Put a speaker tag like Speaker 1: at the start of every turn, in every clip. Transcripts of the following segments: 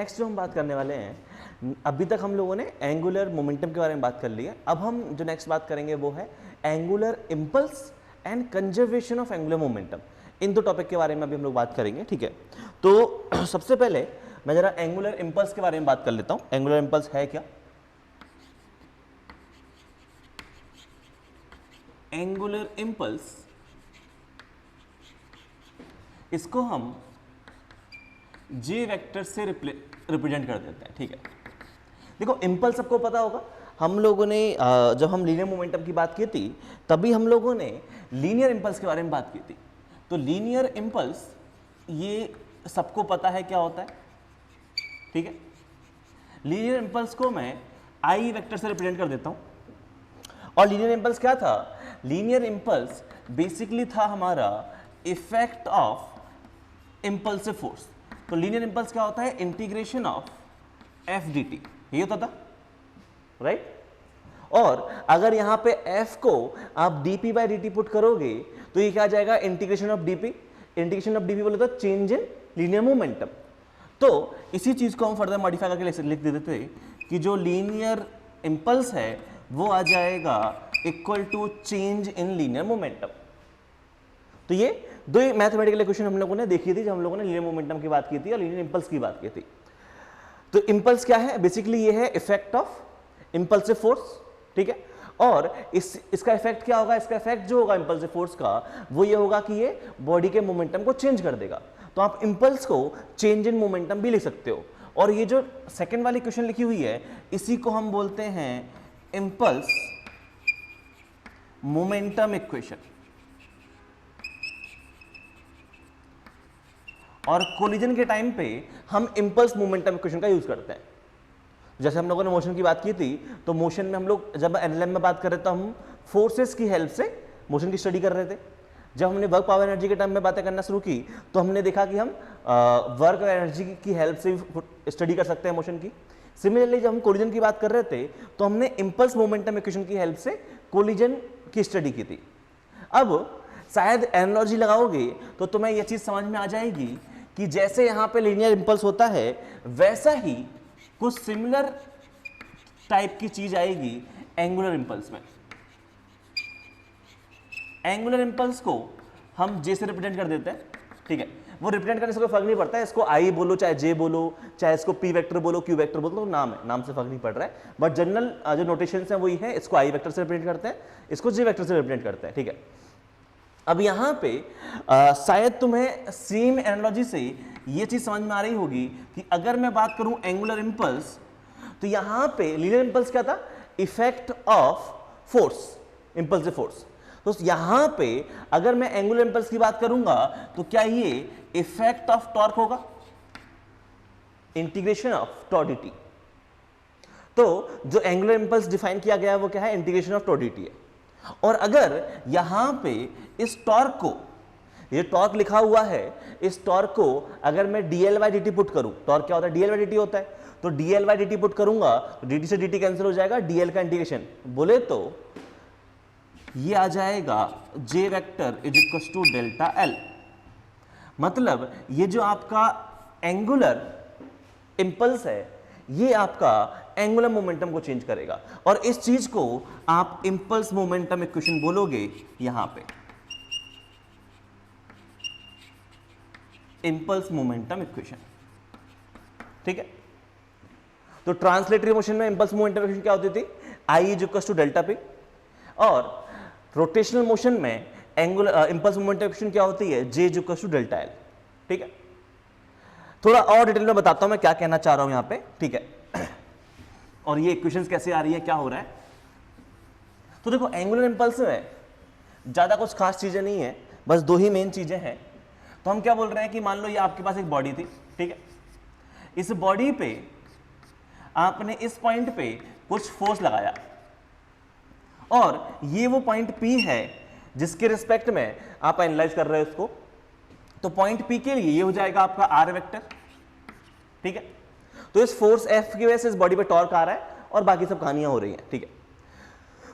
Speaker 1: Next जो हम बात करने वाले हैं, अभी तक हम लोगों ने एंगुलर मोमेंटम के बारे में बात कर ली है। अब हम जो नेक्स्ट बात करेंगे वो है angular impulse and conservation of angular momentum. इन दो टॉपिक के बारे में अभी हम लोग बात करेंगे, ठीक है। तो सबसे पहले मैं जरा एंगुलर इम्पल्स के बारे में बात कर लेता हूं। एंगुलर इम्पल्स है क्या? एंगुलर इम्पल्स, इसको हम जे वेक्टर से रिप्रेजेंट कर देते हैं, ठीक है। देखो इम्पल्स सबको पता होगा, हम लोगों ने जब हम लीनियर मोमेंटम की बात की थी तभी हम लोगों ने लीनियर इम्पल्स के बारे में बात की थी। तो लीनियर इम्पल्स ये सबको पता है क्या होता है, ठीक है। लीनियर इम्पल्स को मैं आई वेक्टर से रिप्रेजेंट कर देता हूं। और लीनियर इम्पल्स क्या था? लीनियर इम्पल्स बेसिकली था हमारा इफेक्ट ऑफ इम्पल्सिव फोर्स। तो लीनियर इम्पल्स क्या होता है? Integration of F D T, ये होता था, राइट। और अगर यहां पे f को आप dp बाई dt पुट करोगे तो ये क्या आ जाएगा? Integration of dp। Integration of dp बोले तो चेंज इन लीनियर मोमेंटम। तो इसी चीज को हम फर्दर मॉडिफाई करके लिख देते थे कि जो लीनियर इम्पल्स है वो आ जाएगा equal to change in linear momentum. तो ये दो मैथमेटिकल इक्वेशन हम लोगों ने देखी थी जब हम लोगों ने लीनियर मोमेंटम की बात की थी और लीनियर इम्पल्स की बात की थी। तो इम्पल्स क्या है? बेसिकली ये है इफेक्ट ऑफ इम्पल्सिव फोर्स, ठीक है। और इसका इफेक्ट क्या होगा? इसका इफेक्ट जो होगा इम्पल्सिव फोर्स का वो ये होगा कि ये बॉडी के मोमेंटम को चेंज कर देगा। तो आप इम्पल्स को चेंज इन मोमेंटम भी लिख सकते हो। और ये जो सेकंड वाली क्वेश्चन लिखी हुई है इसी को हम बोलते हैं इम्पल्स मोमेंटम इक्वेशन। और कोलिजन के टाइम पे हम इम्पल्स मोमेंटम इक्वेशन का यूज करते हैं। जैसे हम लोगों ने मोशन की बात की थी तो मोशन में हम लोग जब एनएलएम में बात कर रहे थे तो हम फोर्सेस की हेल्प से मोशन की स्टडी कर रहे थे। जब हमने वर्क पावर एनर्जी के टाइम में बातें करना शुरू की तो हमने देखा कि हम वर्क एनर्जी की हेल्प से स्टडी कर सकते हैं मोशन की। सिमिलरली जब हम कोलिजन की बात कर रहे थे तो हमने इम्पल्स मोमेंटम इक्वेशन की हेल्प से कोलिजन की स्टडी की थी। अब शायद एनालॉजी लगाओगे तो तुम्हें यह चीज समझ में आ जाएगी कि जैसे यहां पे लीनियर इम्पल्स होता है वैसा ही कुछ सिमिलर टाइप की चीज आएगी एंगुलर इम्पल्स में। एंगुलर इम्पल्स को हम जे से रिप्रेजेंट कर देते हैं, ठीक है। वो रिप्रेजेंट करने से कोई फर्क नहीं पड़ता है, इसको आई बोलो चाहे जे बोलो चाहे इसको पी वेक्टर बोलो क्यू वेक्टर बोलो, तो नाम है, नाम से फर्क नहीं पड़ रहा है। बट जनरल जो नोटेशन है वही है, इसको आई वेक्टर से रिप्रेजेंट करते हैं, इसको जे वेक्टर से रिप्रेजेंट करते हैं, ठीक है। अब यहां पे शायद तुम्हें सेम एनालॉजी से ये चीज समझ में आ रही होगी कि अगर मैं बात करूं एंगुलर इम्पल्स तो यहां पे लीनियर इम्पल्स क्या था? Effect of force, impulsive force. तो यहां पे अगर मैं एंगुलर इम्पल्स की बात करूंगा तो क्या ये इफेक्ट ऑफ टॉर्क होगा? Integration of torque dt। तो जो एंगुलर इम्पल्स डिफाइन किया गया है वो क्या है? इंटीग्रेशन ऑफ टॉर्क dt है। और अगर यहां पे इस टॉर्क को, ये टॉर्क लिखा हुआ है, इस टॉर्क को अगर मैं dl बाई dt पुट करूं, टॉर्क क्या होता है? dl बाई dt होता है। तो dl बाई dt पुट करूंगा तो dt से dt कैंसिल हो जाएगा, dl का इंटीग्रेशन बोले तो ये आ जाएगा j vector is equal to delta l। मतलब ये जो आपका एंगुलर इम्पल्स है ये आपका एंगुलर मोमेंटम को चेंज करेगा। और इस चीज को आप इम्पल्स मोमेंटम इक्वेशन बोलोगे यहां पे, इम्पल्स मोमेंटम इक्वेशन, ठीक है। तो ट्रांसलेटरी मोशन में इम्पल्स मोमेंटम इक्वेशन क्या होती थी? I is equal to delta P. और रोटेशनल मोशन में एंगुलर इम्पल्स मोमेंटम इक्वेशन क्या होती है? J is equal to delta L, ठीक है। थोड़ा और डिटेल में बताता हूं मैं क्या कहना चाह रहा हूं यहां पे, ठीक है। और ये इक्वेशंस कैसे आ रही है, क्या हो रहा है। तो देखो एंगुलर इम्पल्स में ज्यादा कुछ खास चीजें नहीं है, बस दो ही मेन चीजें हैं। तो हम क्या बोल रहे हैं कि मान लो ये आपके पास एक बॉडी थी, ठीक है। इस बॉडी पे आपने इस पॉइंट पे कुछ फोर्स लगाया और ये वो पॉइंट P है जिसके रिस्पेक्ट में आप एनालाइज कर रहे हो इसको। तो पॉइंट P के लिए ये हो जाएगा आपका R वेक्टर, ठीक है। तो इस फोर्स F की वजह से इस बॉडी पे टॉर्क आ रहा है और बाकी सब कहानियां हो रही हैं, ठीक है।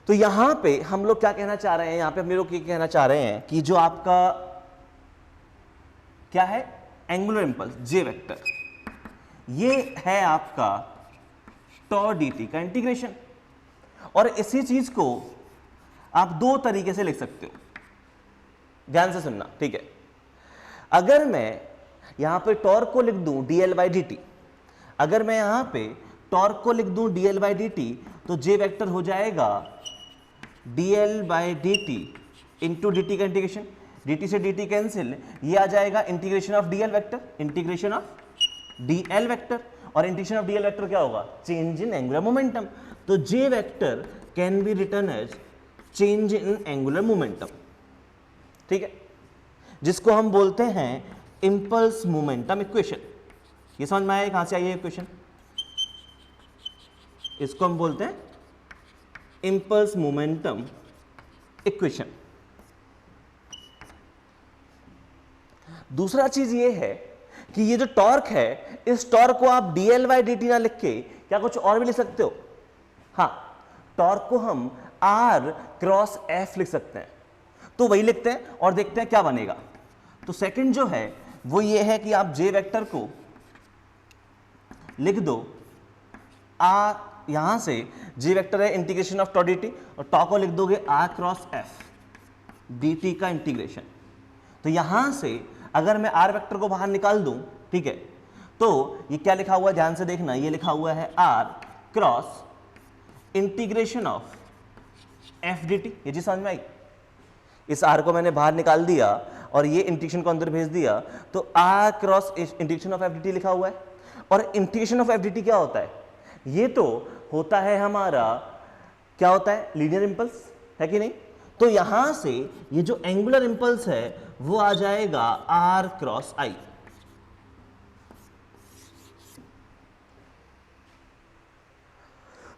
Speaker 1: तो यहां पे हम लोग क्या कहना चाह रहे हैं, यहां पे हम लोग ये कहना चाह रहे हैं कि जो आपका क्या है एंगुलर इंपल्स J वेक्टर, ये है आपका टॉ dt का इंटीग्रेशन। और इसी चीज को आप दो तरीके से लिख सकते हो, ध्यान से सुनना, ठीक है। अगर मैं यहां पे टॉर्क को लिख दूं dl/dt, अगर मैं यहां पे टॉर्क को लिख दूं dl/dt, तो जे वेक्टर हो जाएगा dl/dt इंटू dt का इंटीग्रेशन, dt से dt कैंसिल, ये आ जाएगा integration of dl vector, integration of dl vector, और इंटीग्रेशन ऑफ dl वेक्टर क्या होगा, चेंज इन एंगुलर मोमेंटम। तो J vector can be written as change in angular momentum, ठीक है, जिसको हम बोलते हैं इंपल्स मोमेंटम इक्वेशन। ये समझ में आया कहां से आई है इक्वेशन? इसको हम बोलते हैं इंपल्स मोमेंटम इक्वेशन। दूसरा चीज ये है कि ये जो टॉर्क है, इस टॉर्क को आप dl/dt ना लिख के क्या कुछ और भी लिख सकते हो? हाँ, टॉर्क को हम r क्रॉस f लिख सकते हैं। तो वही लिखते हैं और देखते हैं क्या बनेगा। तो सेकंड जो है वो ये है कि आप जे वेक्टर को लिख दो, यहां से जे वेक्टर है इंटीग्रेशन ऑफ टॉ dt, और टॉ को लिख दोगे r क्रॉस f dt का इंटीग्रेशन। तो यहां से अगर मैं r वेक्टर को बाहर निकाल दूं, ठीक है, तो ये क्या लिखा हुआ है, ध्यान से देखना, ये लिखा हुआ है r cross integration of f dt। ये जी समझ में आई? इस r को मैंने बाहर निकाल दिया और ये इंटीग्रेशन को अंदर भेज दिया, तो r cross integration of f dt लिखा हुआ है। और इंटीग्रेशन ऑफ f dt क्या होता है? ये तो होता है हमारा, क्या होता है, लीनियर इंपल्स, है कि नहीं? तो यहां से ये जो एंगुलर इंपल्स है वो आ जाएगा r क्रॉस i।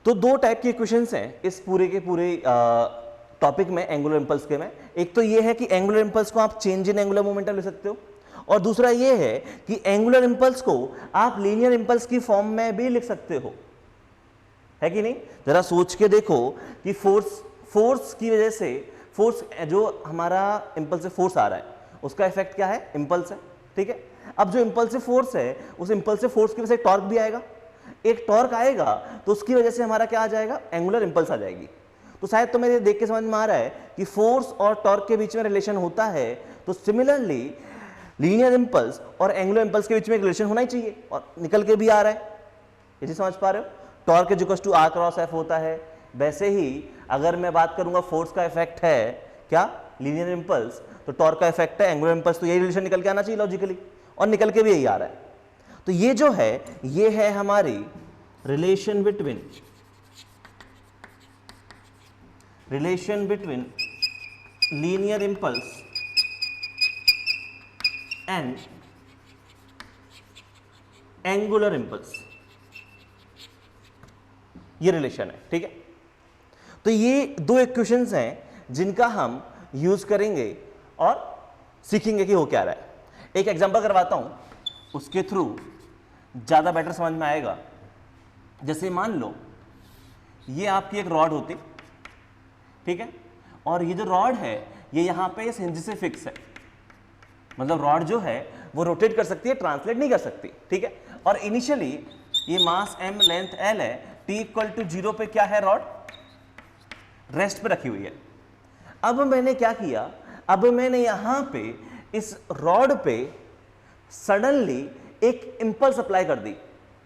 Speaker 1: तो दो टाइप के इक्वेशंस हैं इस पूरे के पूरे टॉपिक में, एंगुलर इंपल्स के में। एक तो ये है कि एंगुलर इंपल्स को आप चेंज इन एंगुलर मोमेंटम ले सकते हो, और दूसरा ये है कि एंगुलर इंपल्स को आप लीनियर इंपल्स की फॉर्म में भी लिख सकते हो, है कि नहीं? जरा सोच के देखो कि फोर्स की वजह से, फोर्स जो हमारा इंपल्स से फोर्स आ रहा है उसका इफेक्ट क्या है, इंपल्स है, ठीक है। अब जो इंपल्सिव फोर्स है, उस इंपल्सिव फोर्स की वजह से टॉर्क भी आएगा, एक टॉर्क आएगा तो उसकी वजह से हमारा क्या आ जाएगा, एंगुलर इंपल्स आ जाएगी। तो शायद तो मेरे देख के समझ में आ रहा है कि फोर्स और टॉर्क के बीच में रिलेशन होता है, तो सिमिलरली लीनियर इंपल्स और एंगुलर इंपल्स के बीच में एक रिलेशन होना ही चाहिए, और निकल के भी आ रहा है। ये समझ पा रहे हो? Torque is equal to r cross f होता है। वैसे ही अगर मैं बात करूंगा फोर्स का इफेक्ट है क्या, लीनियर इंपल्स, तो टॉर्क का इफेक्ट है एंगुलर इंपल्स, तो यही रिलेशन निकल के आना चाहिए लॉजिकली, और निकल के भी यही आ रहा है। तो ये जो है, ये है हमारी relation between linear impulse and angular impulse, ये रिलेशन है, ठीक है। तो ये दो इक्वेशंस हैं जिनका हम यूज करेंगे और सीखेंगे कि हो क्या रहा है। एक एग्जांपल करवाता हूं, उसके थ्रू ज्यादा बेटर समझ में आएगा। जैसे मान लो ये आपकी एक रॉड होती, ठीक है, और ये जो रॉड है ये यहां पे इस हिंज से फिक्स है, मतलब रॉड जो है वो रोटेट कर सकती है, ट्रांसलेट नहीं कर सकती, ठीक है। और इनिशियली ये मास m, लेंथ l है, t इक्वल टू 0 पे क्या है, रॉड रेस्ट पे रखी हुई है। अब मैंने क्या किया, अब मैंने यहां पे इस रॉड पे सडनली एक इंपल्स अप्लाई कर दी,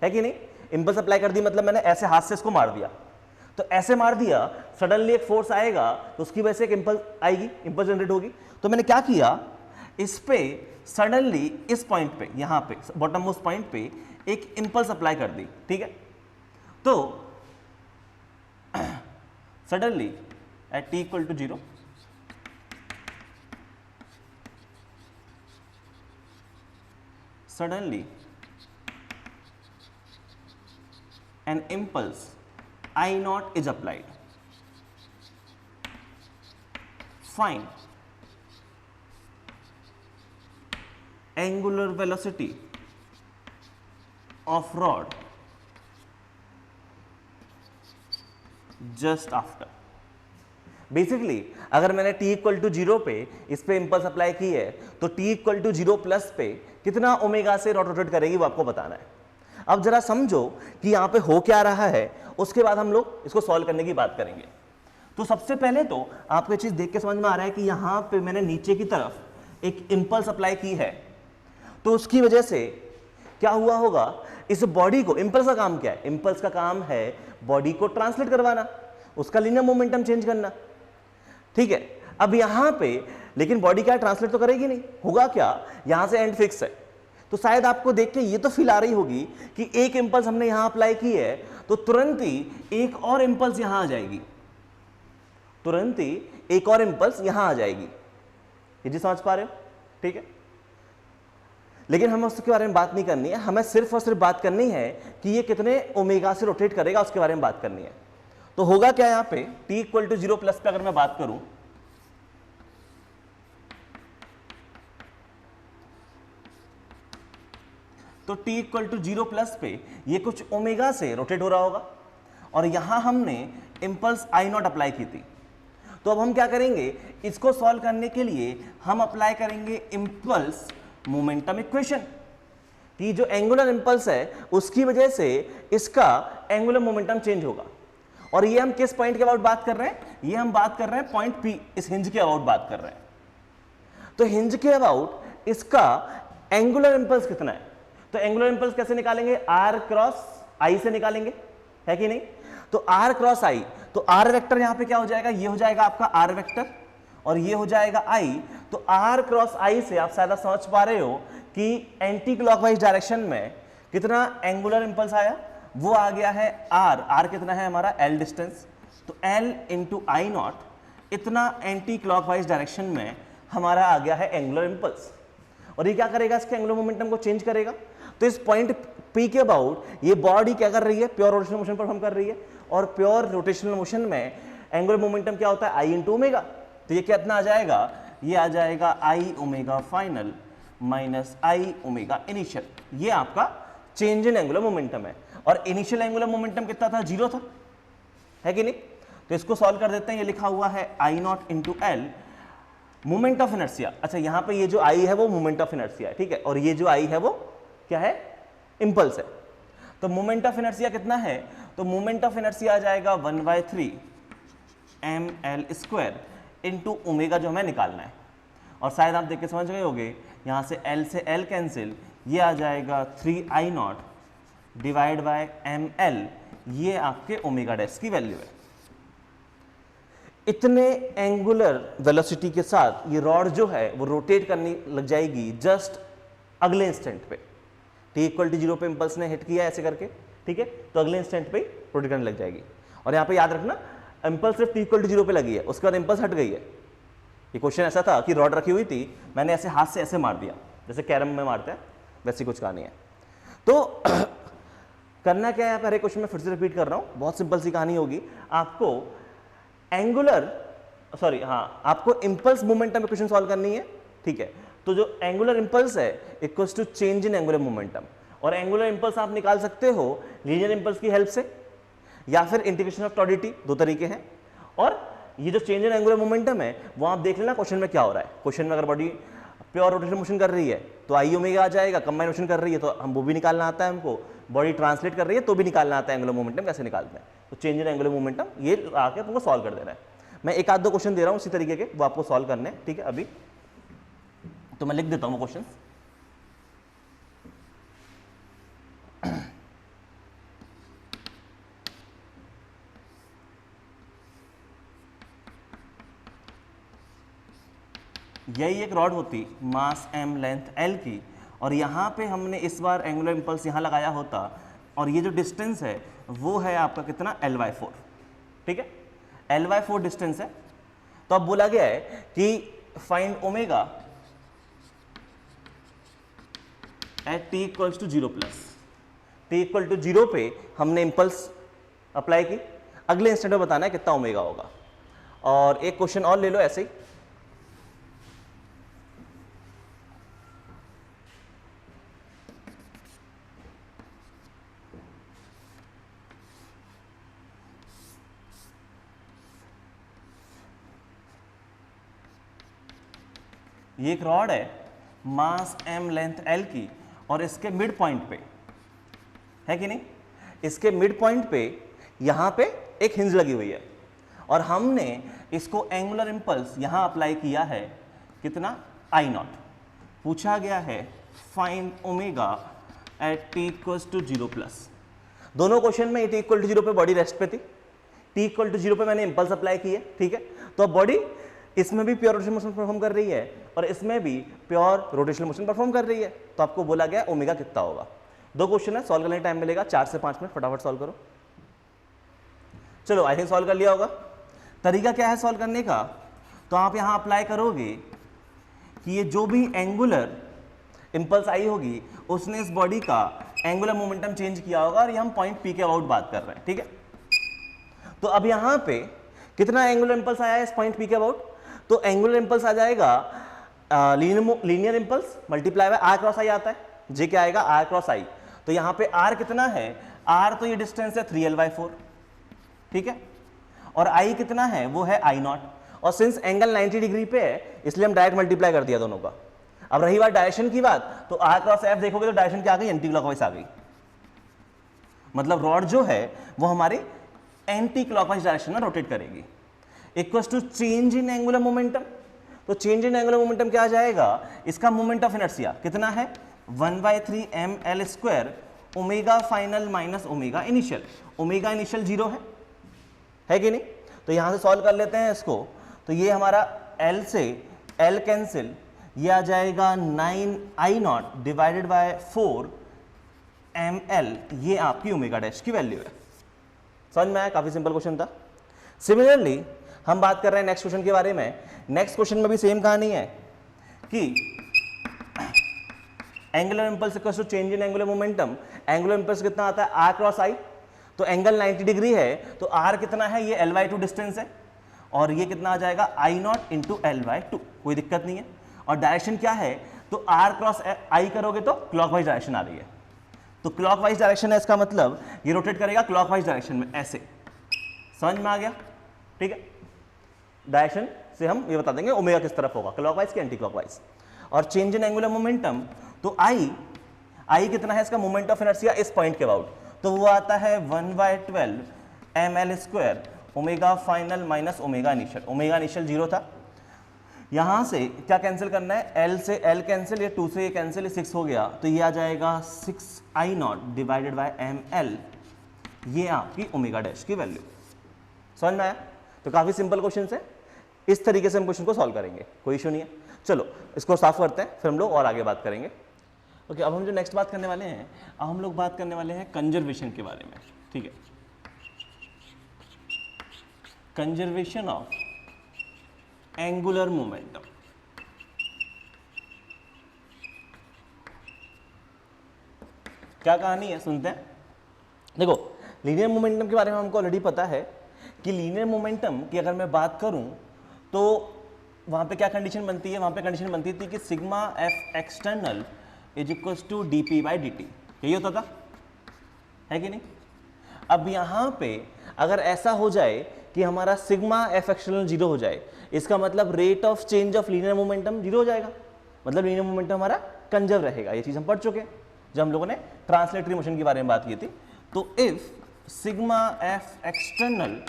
Speaker 1: है कि नहीं? इंपल्स अप्लाई कर दी मतलब मैंने ऐसे हाथ से इसको मार दिया, तो ऐसे मार दिया, सडनली एक फोर्स आएगा तो उसकी वजह से एक इंपल्स आएगी, इंपल्स जनरेट होगी। तो मैंने क्या किया, इस पे सडनली इस पॉइंट पे, यहां पे बॉटम मोस्ट पॉइंट पे एक इंपल्स अप्लाई कर दी, ठीक है। तो suddenly at t equal to 0 suddenly an impulse I naught is applied. Find angular velocity of rod just after. Basically अगर मैंने t इक्वल टू 0 पे इस पे इंपल्स अप्लाई की है, तो t इक्वल टू 0 प्लस पे कितना ओमेगा से रॉड रोटेट करेगी वो आपको बताना है। अब जरा समझो कि यहाँ पे हो क्या रहा है, उसके बाद हम लोग इसको सॉल्व करने की बात करेंगे। तो सबसे पहले तो आपको ये चीज देख के समझ में आ रहा है कि यहाँ पे मैंने नीचे की तरफ एक इंपल्स अप्लाई की है, तो उसकी वजह से क्या हुआ होगा, इस बॉडी को, इंपल्स का काम क्या है, इंपल्स का काम है बॉडी को ट्रांसलेट करवाना, उसका लीनियर मोमेंटम चेंज करना, ठीक है। अब यहां पे लेकिन बॉडी क्या ट्रांसलेट तो करेगी नहीं, होगा क्या, यहां से एंड फिक्स है, तो शायद आपको देख के ये तो फील आ रही होगी कि एक इंपल्स हमने यहां अप्लाई की है तो तुरंत ही एक और इंपल्स यहां आ जाएगी, तुरंत ही एक और इंपल्स यहां आ जाएगी, ये जी समझ पा रहे हो, ठीक है। लेकिन हमें उसके बारे में बात नहीं करनी है, हमें सिर्फ और सिर्फ बात करनी है कि ये कितने ओमेगा से रोटेट करेगा, उसके बारे में बात करनी है। तो होगा क्या यहां पे t इक्वल टू 0 प्लस पे अगर मैं बात करूं, तो t इक्वल टू 0 प्लस पे ये कुछ ओमेगा से रोटेट हो रहा होगा, और यहां हमने इंपल्स I0 अप्लाई की थी। तो अब हम क्या करेंगे, इसको सॉल्व करने के लिए हम अप्लाई करेंगे इंपल्स मोमेंटम इक्वेशन, कि जो एंगुलर इंपल्स है उसकी वजह से इसका एंगुलर मोमेंटम चेंज होगा। और ये हम किस पॉइंट के अबाउट बात कर रहे हैं, ये हम बात कर रहे हैं पॉइंट P, इस हिंज के अबाउट बात कर रहे हैं। तो हिंज के अबाउट इसका एंगुलर इंपल्स कितना है, तो एंगुलर इंपल्स कैसे निकालेंगे, R क्रॉस I से निकालेंगे, है कि नहीं। तो R क्रॉस I, तो R वेक्टर यहां पे क्या हो जाएगा, ये हो जाएगा आपका R वेक्टर, और ये हो जाएगा I। तो R क्रॉस I से आप शायद समझ पा रहे हो कि एंटी क्लॉकवाइज डायरेक्शन में कितना एंगुलर इंपल्स आया, वो आ गया है R कितना है हमारा L डिस्टेंस, तो L इंटू I0 इतना एंटी क्लॉकवाइज डायरेक्शन में हमारा आ गया है एंगुलर इंपल्स। और ये क्या करेगा, इसके एंगुलर मोमेंटम को चेंज करेगा। तो इस पॉइंट P के अबाउट ये बॉडी क्या कर रही है, प्योर रोटेशनल मोशन परफॉर्म कर रही है, और प्योर रोटेशनल मोशन में एंगुलर मोमेंटम क्या होता है, I इंटू ओमेगा। तो ये कितना आ जाएगा, ये आ जाएगा I omega final minus I omega initial, ये आपका चेंज इन एंगुलर मोमेंटम है। और इनिशियल एंगुलर मोमेंटम कितना था, 0 था, है कि नहीं। तो इसको सॉल्व कर देते हैं, ये लिखा हुआ है I0 into L moment of inertia. अच्छा, यहाँ पे ये जो I है वो मोमेंट ऑफ इनर्शिया है, ठीक है, और ये जो I है वो क्या है, इंपल्स है। तो मोमेंट ऑफ इनर्शिया कितना है, तो मोमेंट ऑफ इनर्शिया आ जाएगा 1/3 ml स्क्वायर इंटू ओमेगा जो हमें निकालना है। और शायद आप देख के समझ गए होंगे, यहाँ से L से L कैंसिल, ये आ जाएगा 3I0 डिवाइड बाय ml, ये आपके ओमेगा डैश की वैल्यू है। इतने एंगुलर वेलोसिटी के साथ ये रॉड जो है वो रोटेट करने लग जाएगी जस्ट अगले इंस्टेंट पे। t इक्वल टू 0 पे इंपल्स ने हिट किया ऐसे करके, ठीक है, तो अगले इंस्टेंट पे रोटेट करने लग जाएगी। और यहाँ पे याद रखना, इंपल्स सिर्फ t इक्वल टू 0 पे लगी है, उसके बाद इंपल्स हट गई है। ये क्वेश्चन ऐसा था कि रॉड रखी हुई थी, मैंने ऐसे हाथ से ऐसे मार दिया, जैसे कैरम में मारते हैं, वैसी कुछ कहानी है। तो करना क्या है, पहले क्वेश्चन में फिर से रिपीट कर रहा हूँ, बहुत सिंपल सी कहानी होगी। आपको आपको इंपल्स मोमेंटम इक्वेशन सॉल्व करनी है, ठीक है। तो जो एंगुलर इंपल्स है equals to change in angular momentum, और एंगुलर इंपल्स आप निकाल सकते हो लीनियर इंपल्स की हेल्प से या फिर इंटीग्रेशन ऑफ टॉडिटी, दो तरीके हैं। और ये जो चेंज इन एंगुलर मोमेंटम है वो आप देख लेना क्वेश्चन में क्या हो रहा है। क्वेश्चन में अगर बॉडी प्योर रोटेशनल मोशन कर रही है तो आई ओमेगा आ जाएगा, कंबाइन मोशन कर रही है तो हम वो भी निकालना आता है हमको, बॉडी ट्रांसलेट कर रही है तो भी निकालना आता है एंगुलर मोमेंटम कैसे निकालते हैं। तो चेंज इन एंगुलर मोमेंटम ये आके तुमको सॉल्व कर देना है। मैं एक आध दो क्वेश्चन दे रहा हूँ उसी तरीके के, वो आपको सॉल्व करने हैं, ठीक है। अभी तो मैं लिख देता हूँ वो क्वेश्चन। यही एक रॉड होती मास m लेंथ l की, और यहाँ पे हमने इस बार एंगुलर इंपल्स यहाँ लगाया होता, और ये जो डिस्टेंस है वो है आपका कितना l/4, ठीक है, l/4 डिस्टेंस है। तो अब बोला गया है कि find omega at t equals to 0 plus. t equal to 0 पे हमने इंपल्स अप्लाई की, अगले इंस्टेंट में बताना है कितना ओमेगा होगा। और एक क्वेश्चन और ले लो ऐसे ही, ये एक रॉड है मास m लेंथ l की, और इसके मिड पॉइंट पे, है कि नहीं? इसके मिड पॉइंट पे यहाँ पे एक हिंज लगी हुई है और हमने इसको एंगुलर इंपल्स यहाँ अप्लाई किया है कितना, आई नॉट। पूछा गया है find omega at T equals to 0+। दोनों क्वेश्चन में टी इक्वल टू 0 पे बॉडी रेस्ट पे थी, टी इक्वल टू 0 पे मैंने इंपल्स अप्लाई की है, ठीक है। तो अब बॉडी इसमें भी प्योर रोटेशनल मोशन परफॉर्म कर रही है और इसमें भी प्योर रोटेशनल मोशन परफॉर्म कर रही है, तो आपको बोला गया ओमेगा कितना होगा। 2 क्वेश्चन है, सॉल्व करने का टाइम मिलेगा 4 से 5 मिनट, फटाफट सॉल्व करो। चलो आई थिंक सॉल्व कर लिया होगा। तरीका क्या है सॉल्व करने का, तो आप यहाँ अप्लाई करोगे कि ये जो भी एंगुलर इंपल्स आई होगी उसने इस बॉडी का एंगुलर मोमेंटम चेंज किया होगा और ये हम पॉइंट पी के अबाउट बात कर रहे हैं, ठीक है। तो अब यहाँ पे कितना एंगुलर इंपल्स आया है इस पॉइंट पी के अबाउट, तो एंगुलर इंपल्स आ जाएगा linear impulse multiply by R cross I आता है, जे क्या आएगा आर क्रॉस आई। तो यहाँ पे आर कितना है, आर तो ये डिस्टेंस है 3l/4, ठीक है, और आई कितना है वो है आई नॉट, और सिंस एंगल 90 डिग्री पे है इसलिए हम डायरेक्ट मल्टीप्लाई कर दिया दोनों का। अब रही बात डायरेक्शन की बात, तो आर क्रॉस एफ देखोगे तो डायरेक्शन क्या आ गई, एंटी क्लॉकवाइज आ गई, मतलब रॉड जो है वो हमारे एंटी क्लॉकवाइज डायरेक्शन में रोटेट करेगी। Equals to change in angular momentum, तो चेंज इन एंगुलर मोमेंटम क्या आ जाएगा, इसका मोमेंट ऑफ इनर्शिया कितना है 1/3 ml² omega final minus omega initial. Omega initial 0 है कि नहीं? तो यहां से सॉल्व कर लेते हैं इसको, तो ये हमारा L से L कैंसिल, ये आ जाएगा 9I0 डिवाइडेड बाय 4 ml, ये आपकी ओमेगा डैश की वैल्यू है। समझ में आया? काफी सिंपल क्वेश्चन था। सिमिलरली हम बात कर रहे हैं नेक्स्ट क्वेश्चन के बारे में। नेक्स्ट क्वेश्चन में भी सेम कहानी है कि angular impulse equals to change in angular momentum. Angular impulse कितना आता है आर क्रॉस आई, तो एंगल 90 डिग्री है तो आर कितना है, ये l/2 डिस्टेंस है, और ये कितना आ जाएगा I0 इंटू l/2, कोई दिक्कत नहीं है। और डायरेक्शन क्या है, तो आर क्रॉस आई करोगे तो क्लॉकवाइज डायरेक्शन आ रही है, तो क्लॉकवाइज डायरेक्शन है, इसका मतलब ये रोटेट करेगा क्लॉकवाइज डायरेक्शन में ऐसे। समझ में आ गया? ठीक है, डायरेक्शन से हम ये बता देंगे ओमेगा किस तरफ होगा, क्लॉकवाइज की एंटी क्लॉकवाइज। और चेंज इन एंगुलर मोमेंटम, तो आई कितना है इसका मोमेंट ऑफ इनर्शिया इस पॉइंट के अबाउट, तो वो आता है 1/12 ml² omega final minus omega initial. Omega initial 0 था, यहां से क्या कैंसिल करना है, L से L कैंसिल, ये 2 से ये कैंसिल, ये 6 हो गया, तो ये आ जाएगा 6I0 डिवाइडेड बाय ml, ये आपकी ओमेगा डैश की वैल्यू। समझ में आया? तो काफी सिंपल क्वेश्चन है, इस तरीके से हम क्वेश्चन को सॉल्व करेंगे, कोई इशू नहीं है। चलो इसको साफ करते हैं, फिर हम लोग और आगे बात करेंगे। ओके, अब हम जो नेक्स्ट बात करने वाले हैं, अब हम लोग बात करने वाले हैं कंजर्वेशन के बारे में, ठीक है। Conservation of angular momentum. क्या कहानी है सुनते हैं। देखो लीनियर मोमेंटम के बारे में हमको ऑलरेडी पता है कि लीनियर मोमेंटम की अगर मैं बात करूं तो वहां पे क्या कंडीशन बनती है, वहां पे कंडीशन बनती थी कि sigma F external is equals to dp/dt, यही होता था, है कि नहीं। अब यहां पे अगर ऐसा हो जाए कि हमारा सिग्मा एफ एक्सटर्नल 0 हो जाए, इसका मतलब rate of change of linear momentum 0 हो जाएगा, मतलब लीनियर मोमेंटम हमारा कंजर्व रहेगा। ये चीज हम पढ़ चुके हैं जब हम लोगों ने ट्रांसलेटरी मोशन के बारे में बात की थी। तो इफ सिग्मा एफ एक्सटर्नल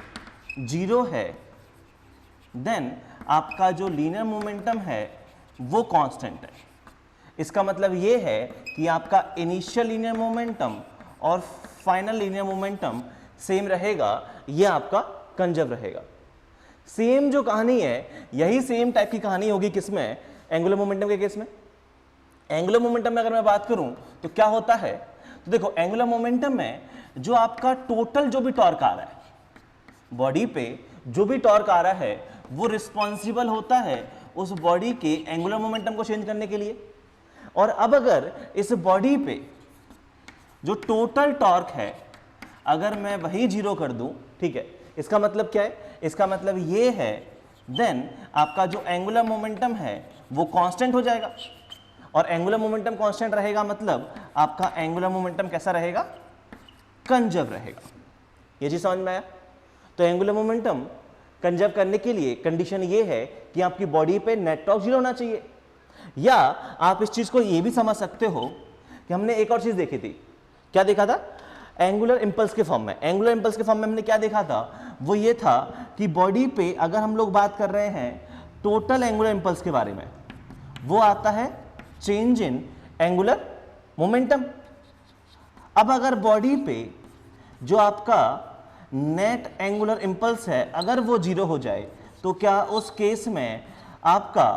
Speaker 1: 0 है देन आपका जो लीनियर मोमेंटम है वो कांस्टेंट है। इसका मतलब ये है कि आपका इनिशियल लीनियर मोमेंटम और फाइनल लीनियर मोमेंटम सेम रहेगा, ये आपका कंजर्व रहेगा। सेम जो कहानी है यही सेम टाइप की कहानी होगी किसमें, एंगुलर मोमेंटम के केस में। एंगुलर मोमेंटम में अगर मैं बात करूं तो क्या होता है, तो देखो एंगुलर मोमेंटम में जो आपका टोटल जो भी टॉर्क आ रहा है, बॉडी पे जो भी टॉर्क आ रहा है वो रिस्पॉन्सिबल होता है उस बॉडी के एंगुलर मोमेंटम को चेंज करने के लिए। और अब अगर इस बॉडी पे जो टोटल टॉर्क है अगर मैं वही 0 कर दूं, ठीक है, इसका मतलब क्या है, इसका मतलब ये है देन आपका जो एंगुलर मोमेंटम है वो कांस्टेंट हो जाएगा। और एंगुलर मोमेंटम कांस्टेंट रहेगा मतलब आपका एंगुलर मोमेंटम कैसा रहेगा, कंजर्व रहेगा। ये चीज समझ में आया। तो एंगुलर मोमेंटम कंजर्व करने के लिए कंडीशन ये है कि आपकी बॉडी पे नेट टॉर्क 0 होना चाहिए। या आप इस चीज को ये भी समझ सकते हो कि हमने एक और चीज देखी थी, क्या देखा था, एंगुलर इंपल्स के फॉर्म में। एंगुलर इंपल्स के फॉर्म में हमने क्या देखा था, वो ये था कि बॉडी पे अगर हम लोग बात कर रहे हैं टोटल एंगुलर इंपल्स के बारे में, वो आता है चेंज इन एंगुलर मोमेंटम। अब अगर बॉडी पे जो आपका नेट एंगुलर इंपल्स है अगर वो जीरो हो जाए तो क्या उस केस में आपका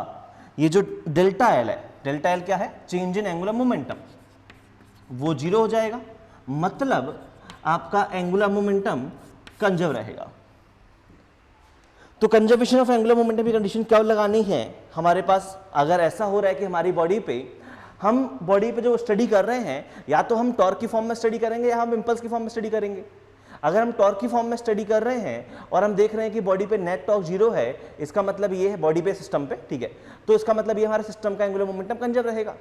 Speaker 1: ये जो डेल्टा एल है, डेल्टा एल क्या है, चेंज इन एंगुलर मोमेंटम, वो जीरो हो जाएगा, मतलब आपका एंगुलर मोमेंटम कंजर्व रहेगा। तो कंजर्वेशन ऑफ एंगुलर मोमेंटम की कंडीशन क्या लगानी है हमारे पास, अगर ऐसा हो रहा है कि हमारी बॉडी पे, हम बॉडी पे जो स्टडी कर रहे हैं या तो हम टॉर्क की फॉर्म में स्टडी करेंगे या हम इंपल्स की फॉर्म में स्टडी करेंगे। अगर हम टॉर्क की फॉर्म में स्टडी कर रहे हैं और हम देख रहे हैं कि बॉडी पे नेट टॉर्क जीरो है, इसका मतलब ये है बॉडी पे सिस्टम पे, ठीक है, तो इसका मतलब ये हमारे सिस्टम का एंगुलर मोमेंटम कंजर्व रहेगा।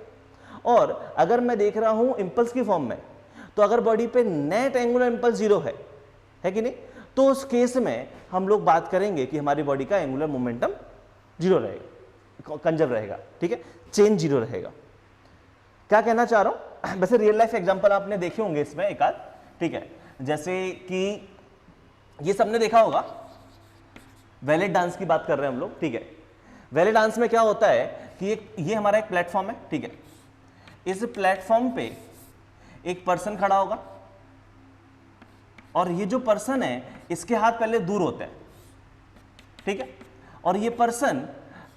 Speaker 1: और अगर मैं देख रहा हूं इंपल्स की फॉर्म में, तो अगर बॉडी पे नेट एंगुलर इंपल्स जीरो है कि नहीं, तो उस केस में हम लोग बात करेंगे कि हमारी बॉडी का एंगुलर मोमेंटम जीरो रहेगा, कंजर्व रहेगा, ठीक है, चेंज जीरो रहेगा। क्या कहना चाह रहा हूं, वैसे रियल लाइफ एग्जांपल आपने देखे होंगे इसमें एक आध, ठीक है, जैसे कि ये सबने देखा होगा, वैलेट डांस की बात कर रहे हैं हम लोग, ठीक है। वैलेट डांस में क्या होता है कि ये हमारा एक प्लेटफॉर्म है, ठीक है, इस प्लेटफॉर्म पे एक पर्सन खड़ा होगा और ये जो पर्सन है इसके हाथ पहले दूर होते हैं, ठीक है, और ये पर्सन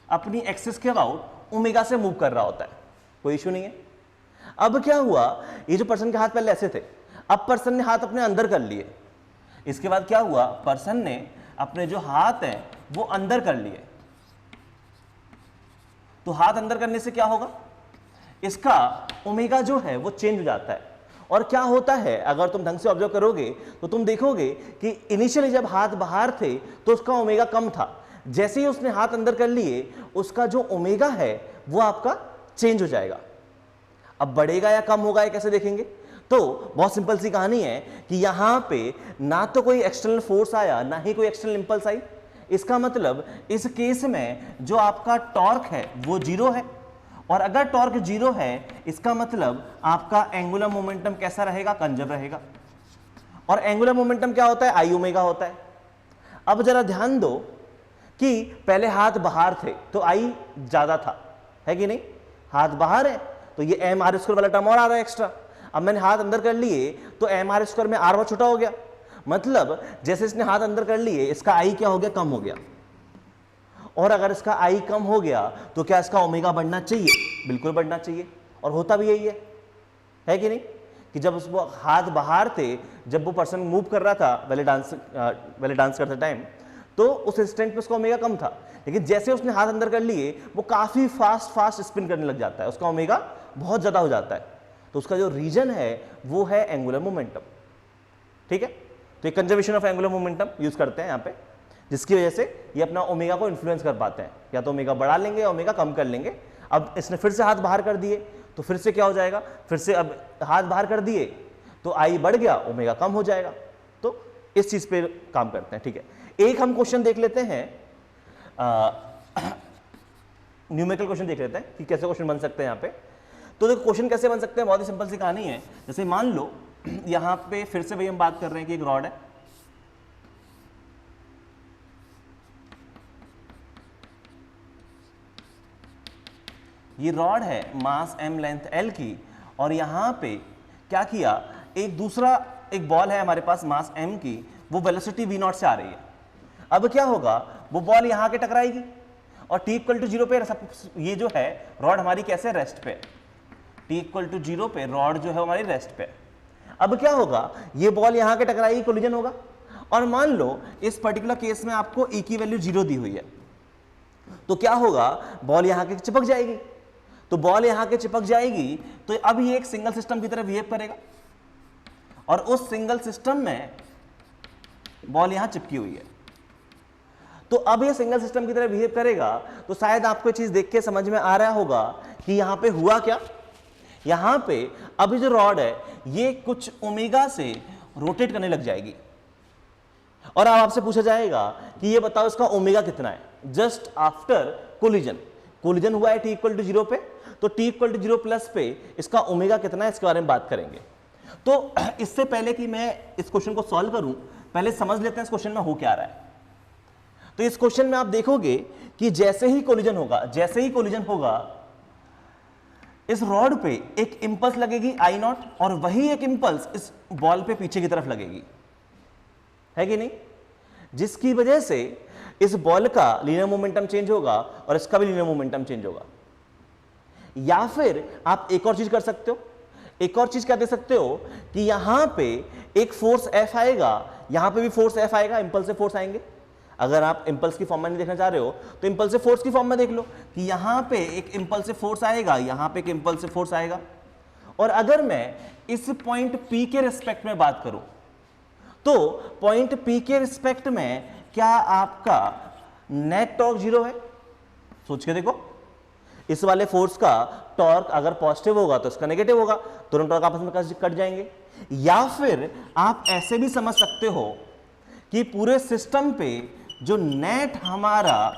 Speaker 1: अपनी एक्सिस के अबाउट ओमेगा से मूव कर रहा होता है, कोई इशू नहीं है। अब क्या हुआ, ये जो पर्सन के हाथ पहले ऐसे थे, अब पर्सन ने हाथ अपने अंदर कर लिए, इसके बाद क्या हुआ, पर्सन ने अपने जो हाथ हैं वो अंदर कर लिए। तो हाथ अंदर करने से क्या होगा, इसका ओमेगा जो है वो चेंज हो जाता है। और क्या होता है, अगर तुम ढंग से ऑब्जर्व करोगे तो तुम देखोगे कि इनिशियली जब हाथ बाहर थे तो उसका ओमेगा कम था, जैसे ही उसने हाथ अंदर कर लिए उसका जो ओमेगा है वो आपका चेंज हो जाएगा। अब बढ़ेगा या कम होगा ये कैसे देखेंगे, तो बहुत सिंपल सी कहानी है कि यहां पे ना तो कोई एक्सटर्नल फोर्स आया ना ही कोई एक्सटर्नल इंपल्स आई, इसका मतलब इस केस में जो आपका टॉर्क है वो जीरो है, और अगर टॉर्क जीरो है इसका मतलब आपका एंगुलर मोमेंटम कैसा रहेगा, कंजर्व रहेगा। और एंगुलर मोमेंटम क्या होता है, आई ओमेगा होता है। अब जरा ध्यान दो कि पहले हाथ बाहर थे तो आई ज्यादा था, है कि नहीं, हाथ बाहर है तो ये एम आर स्क्वायर वाला टर्म और आ रहा है एक्स्ट्रा। अब मैंने हाथ अंदर कर लिए तो एम आर स्क्वायर में आर बहुत छोटा हो गया, मतलब जैसे इसने हाथ अंदर कर लिए इसका आई क्या हो गया, कम हो गया। और अगर इसका आई कम हो गया तो क्या इसका ओमेगा बढ़ना चाहिए, बिल्कुल बढ़ना चाहिए, और होता भी यही है कि नहीं, कि जब उसको हाथ बाहर थे, जब वो पर्सन मूव कर रहा था वेले डांस करते टाइम, तो उस इंस्टेंट पे उसका ओमेगा कम था, लेकिन जैसे उसने हाथ अंदर कर लिए वो काफी फास्ट स्पिन करने लग जाता है, उसका ओमेगा बहुत ज्यादा हो जाता है, तो उसका जो रीजन है वो है एंगुलर मोमेंटम, ठीक है। तो ये conservation of angular momentum use करते हैं यहाँ पे, जिसकी वजह से ये अपना ओमेगा को इन्फ्लुएंस कर पाते हैं, या तो ओमेगा बढ़ा लेंगे या ओमेगा कम कर लेंगे। अब इसने फिर से हाथ बाहर कर दिए तो फिर से क्या हो जाएगा, फिर से अब हाथ बाहर कर दिए तो आई बढ़ गया, ओमेगा कम हो जाएगा। तो इस चीज पे काम करते हैं, ठीक है। एक हम क्वेश्चन देख लेते हैं, न्यूमेरिकल क्वेश्चन देख लेते हैं कि कैसे क्वेश्चन बन सकते हैं यहाँ पे। तो देखो क्वेश्चन कैसे बन सकते हैं, बहुत ही सिंपल सी कहानी है। जैसे मान लो यहाँ पे फिर से वही हम बात कर रहे हैं कि एक रॉड है, ये रॉड है मास m लेंथ l की, और यहाँ पे क्या किया, एक दूसरा एक बॉल है हमारे पास मास m की, वो वेलोसिटी v0 से आ रही है। अब क्या होगा, वो बॉल यहाँ के टकराएगी और t इक्वल टू 0 पे ये जो है रॉड हमारी कैसे रेस्ट पे, t इक्वल टू 0 पे रॉड जो है हमारी रेस्ट पे। अब क्या होगा, ये बॉल यहाँ के टकराएगी, कोलिजन होगा, और मान लो इस पर्टिकुलर केस में आपको e की वैल्यू 0 दी हुई है, तो क्या होगा, बॉल यहाँ के चिपक जाएगी। तो बॉल यहां के चिपक जाएगी तो अब ये एक सिंगल सिस्टम की तरह बिहेव करेगा, और उस सिंगल सिस्टम में बॉल यहां चिपकी हुई है। तो अब ये सिंगल सिस्टम की तरह बिहेव करेगा, तो शायद आपको चीज देख के समझ में आ रहा होगा कि यहां पे हुआ क्या, यहां पे अभी जो रॉड है ये कुछ ओमेगा से रोटेट करने लग जाएगी, और अब आपसे पूछा जाएगा कि ये बताओ इसका ओमेगा कितना है जस्ट आफ्टर कोलिजन। कोलिजन हुआ है t इक्वल टू 0 पे, तो t इक्वल टू 0 प्लस पे इसका ओमेगा कितना है, इसके बारे में बात करेंगे। तो इससे पहले कि मैं इस क्वेश्चन को सॉल्व करूं, पहले समझ लेते हैं इस क्वेश्चन में हो क्या रहा है। तो इस क्वेश्चन में आप देखोगे कि जैसे ही कोलिजन होगा इस रॉड पे एक इंपल्स लगेगी आई नॉट, और वही एक इंपल्स इस बॉल पे पीछे की तरफ लगेगी, है कि नहीं, जिसकी वजह से इस बॉल का लीनियर मोमेंटम चेंज होगा और इसका भी लीनियर मोमेंटम चेंज होगा। या फिर आप एक और चीज कर सकते हो, एक और चीज क्या दे सकते हो कि यहां पे एक फोर्स F आएगा, यहां पे भी फोर्स F आएगा, इंपल्स से फोर्स आएंगे। अगर आप इंपल्स की फॉर्म में नहीं देखना चाह रहे हो तो इंपल्स से फोर्स की फॉर्म में देख लो कि यहां पे एक इंपल्स से फोर्स आएगा, यहां पे एक इंपल्स से फोर्स आएगा। और अगर मैं इस पॉइंट P के रिस्पेक्ट में बात करूं तो पॉइंट P के रिस्पेक्ट में क्या आपका नेट टॉर्क 0 है? सोच के देखो, इस वाले फोर्स का टॉर्क अगर पॉजिटिव होगा तो इसका नेगेटिव होगा, दोनों टॉर्क आपस में कट जाएंगे। या फिर आप ऐसे भी समझ सकते हो कि पूरे सिस्टम पे जो नेट हमारा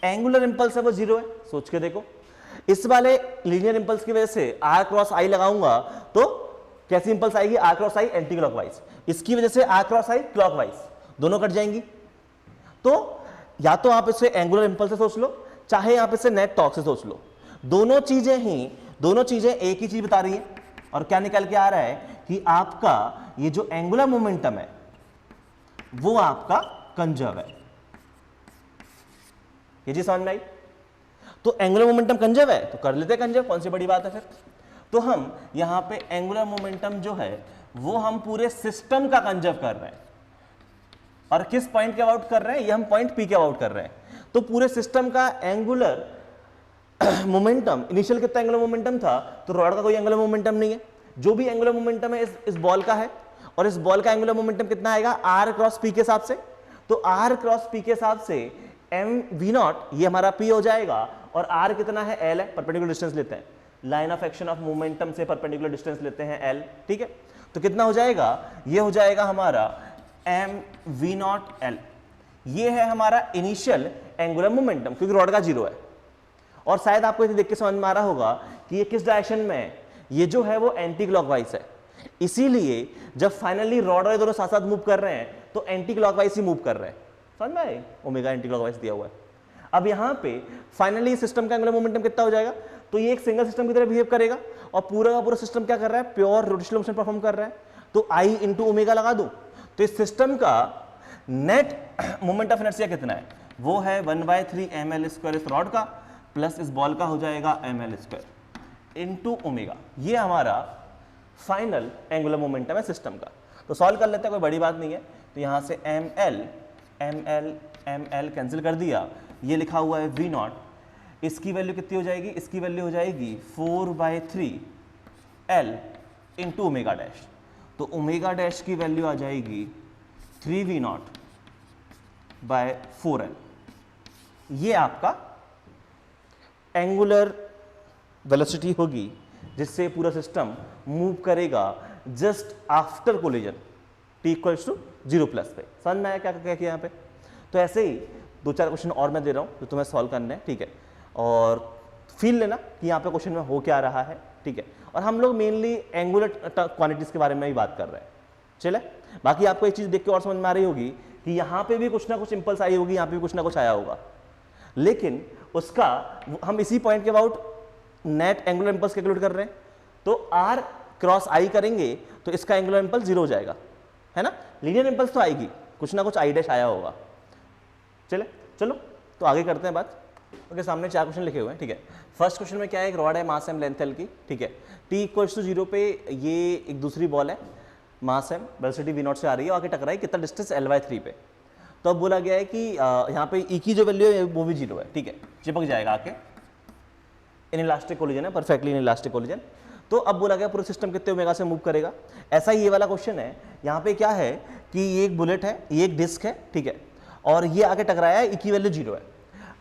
Speaker 1: एंगुलर इंपल्स है वो 0 है। सोच के देखो, इस वाले लीनियर इंपल्स की वजह से आर क्रॉस आई लगाऊंगा तो कैसी इंपल्स आएगी? R cross I anticlockwise, इसकी वजह से आर क्रॉस आई क्लॉकवाइज, दोनों कट जाएंगी। तो या तो आप इसे एंगुलर इंपल्स से सोच लो, चाहे आप इसे नेट टॉर्क से सोच लो, दोनों चीजें एक ही चीज बता रही है। और क्या निकल के आ रहा है कि आपका ये जो एंगुलर मोमेंटम है वो आपका कंजर्व है। ये चीज समझ में आई? तो एंगुलर मोमेंटम कंजर्व है तो कर लेते हैं कंजर्व, कौन सी बड़ी बात है फिर। तो हम यहां पे एंगुलर मोमेंटम जो है वो हम पूरे सिस्टम का कंजर्व कर रहे हैं। और किस पॉइंट के अबाउट कर रहे हैं? ये हम पॉइंट P के अबाउट कर रहे हैं। तो पूरे सिस्टम का एंगुलर मोमेंटम, इनिशियल कितना एंगुलर मोमेंटम था, तो रॉड का कोई एंगुलर मोमेंटम नहीं है। जो भी एंगुलर मोमेंटम है इस बॉल का है, और इस बॉल का एंगुलर मोमेंटम कितना आएगा? आर क्रॉस पी के हिसाब से। तो आर क्रॉस पी के हिसाब से एम वी नॉट ये हमारा पी हो जाएगा, और आर कितना है? एल है, परपेंडिकुलर डिस्टेंस लेते हैं, line of action of momentum से परपेंडिकुलर डिस्टेंस लेते हैं एल, ठीक है। तो कितना हो जाएगा? ये हो जाएगा हमारा एम वी नॉट एल। ये है हमारा इनिशियल एंगुलर मोमेंटम, क्योंकि रॉड का 0 है। और शायद आपको इसे देख के समझ में आ रहा होगा कि ये किस डायरेक्शन में है, ये जो है वो एंटी क्लॉकवाइज है। इसीलिए जब फाइनली रॉड और दोनों साथ साथ मूव कर रहे हैं तो एंटी क्लॉकवाइज ही मूव कर रहे हैं, समझ में आए? ओमेगा एंटी क्लॉकवाइज दिया हुआ है। अब यहाँ पे फाइनली सिस्टम का एंगुलर मोमेंटम कितना हो जाएगा? तो ये एक सिंगल सिस्टम की तरह बिहेव करेगा, और पूरा का पूरा सिस्टम क्या कर रहा है? प्योर रोटेशनल मोशन परफॉर्म कर रहा है। तो आई इंटू ओमेगा लगा दो, तो इस सिस्टम का नेट मोमेंट ऑफ इनर्शिया कितना है? वो है 1/3 ml स्क्वायर इस रॉड का, प्लस इस बॉल का हो जाएगा ml स्क्वायर इंटू ओमेगा। ये हमारा फाइनल एंगुलर मोमेंटम है सिस्टम का। तो सॉल्व कर लेते हैं, कोई बड़ी बात नहीं है। तो यहाँ से ml कैंसिल कर दिया, ये लिखा हुआ है v नॉट, इसकी वैल्यू कितनी हो जाएगी? इसकी वैल्यू हो जाएगी 4/3 l इंटू ओमेगा डैश। तो ओमेगा डैश की वैल्यू आ जाएगी 3v नॉट बाय 4l। ये आपका एंगुलर वेलोसिटी होगी जिससे पूरा सिस्टम मूव करेगा just after collision, t equals to 0+ पे। समझ में आया क्या क्या किया यहाँ पे? तो ऐसे ही 2-4 क्वेश्चन और मैं दे रहा हूँ जो तुम्हें सॉल्व करने हैं, ठीक है। और फील लेना कि यहाँ पे क्वेश्चन में हो क्या रहा है, ठीक है। और हम लोग मेनली एंगुलर क्वांटिटीज के बारे में ही बात कर रहे हैं, चले। बाकी आपको एक चीज देख के और समझ में आ रही होगी कि यहाँ पे भी कुछ ना कुछ इंपल्स आई होगी, यहाँ पे भी कुछ ना कुछ आया होगा, लेकिन उसका हम इसी पॉइंट के about net angular impulse calculate कर रहे हैं। तो आर क्रॉस आई करेंगे तो इसका एंगुलर इंपल्स 0 हो जाएगा, है ना। लीनियर इंपल्स तो आएगी, कुछ ना कुछ आई डैश आया होगा। चलो तो आगे करते हैं बात। ओके, सामने 4 क्वेश्चन लिखे हुए हैं, ठीक है। फर्स्ट क्वेश्चन में क्या है? एक रॉड है, मास एम, लेंथ एल की, ठीक है। टी इक्वल्स टू 0 पे ये एक दूसरी बॉल है, मास एम, वेलोसिटी v नॉट से आ रही है, आके टकराई, कितना डिस्टेंस l/3 पे। तो अब बोला गया है कि यहाँ पे ई की जो वैल्यू है वो भी 0 है, ठीक है, चिपक जाएगा आके। इनइलास्टिक कोलिजन है, परफेक्टली इनइलास्टिक कोलिजन। तो अब बोला गया पूरा सिस्टम कितने ओमेगा से मूव करेगा। ऐसा ही ये वाला क्वेश्चन है, यहाँ पे क्या है कि ये एक बुलेट है, ये एक डिस्क है, ठीक है, और ये आके टकराया है, ई की वैल्यू 0 है।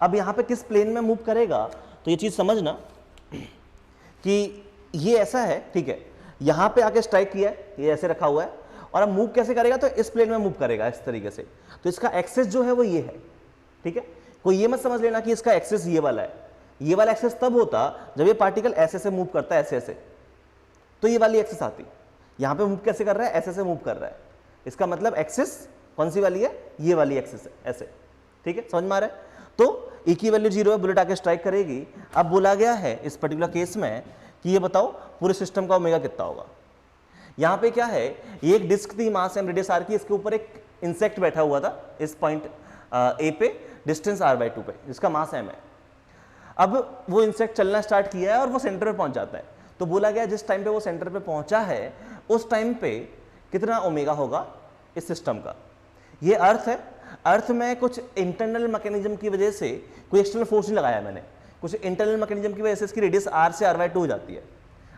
Speaker 1: अब यहाँ पे किस प्लेन में मूव करेगा? तो ये चीज समझना कि ये ऐसा है, ठीक है, यहाँ पे आके स्ट्राइक किया है, ये ऐसे रखा हुआ है, और अब मूव कैसे करेगा? तो इस प्लेन में मूव करेगा इस तरीके से। तो इसका एक्सेस जो है वो ये है, ठीक है। कोई ये मत समझ लेना कि इसका एक्सेस ये वाला है। ये वाला एक्सेस तब होता जब ये पार्टिकल ऐसे से मूव करता है, ऐसे ऐसे, तो ये वाली एक्सेस आती। यहाँ पे मूव कैसे कर रहा है, ऐसे से मूव कर रहा है, इसका मतलब एक्सिस कौन सी वाली है, ये वाली एक्सिस है, ऐसे, ठीक है, समझ में आ रहा है। तो ई की वैल्यू 0 है, बुलेट आके स्ट्राइक करेगी। अब बोला गया है इस पर्टिकुलर केस में कि ये बताओ पूरे सिस्टम का ओमेगा कितना होगा। यहाँ पे क्या है, ये एक डिस्क थी मास एम रेडियस आर की, इसके ऊपर एक इंसेक्ट बैठा हुआ था इस पॉइंट ए पे डिस्टेंस r/2 पे, जिसका मास m है। अब वो इंसेक्ट चलना स्टार्ट किया है और वो सेंटर पे पहुंच जाता है। तो बोला गया जिस टाइम पे वो सेंटर पे पहुंचा है उस टाइम पे कितना ओमेगा होगा इस सिस्टम का। ये अर्थ है, अर्थ में कुछ इंटरनल मैकेनिज्म की वजह से कोई एक्सटर्नल फोर्स नहीं लगाया मैंने, कुछ इंटरनल मैकेनिज्म की वजह से इसकी रेडियस r से r/2 हो जाती है।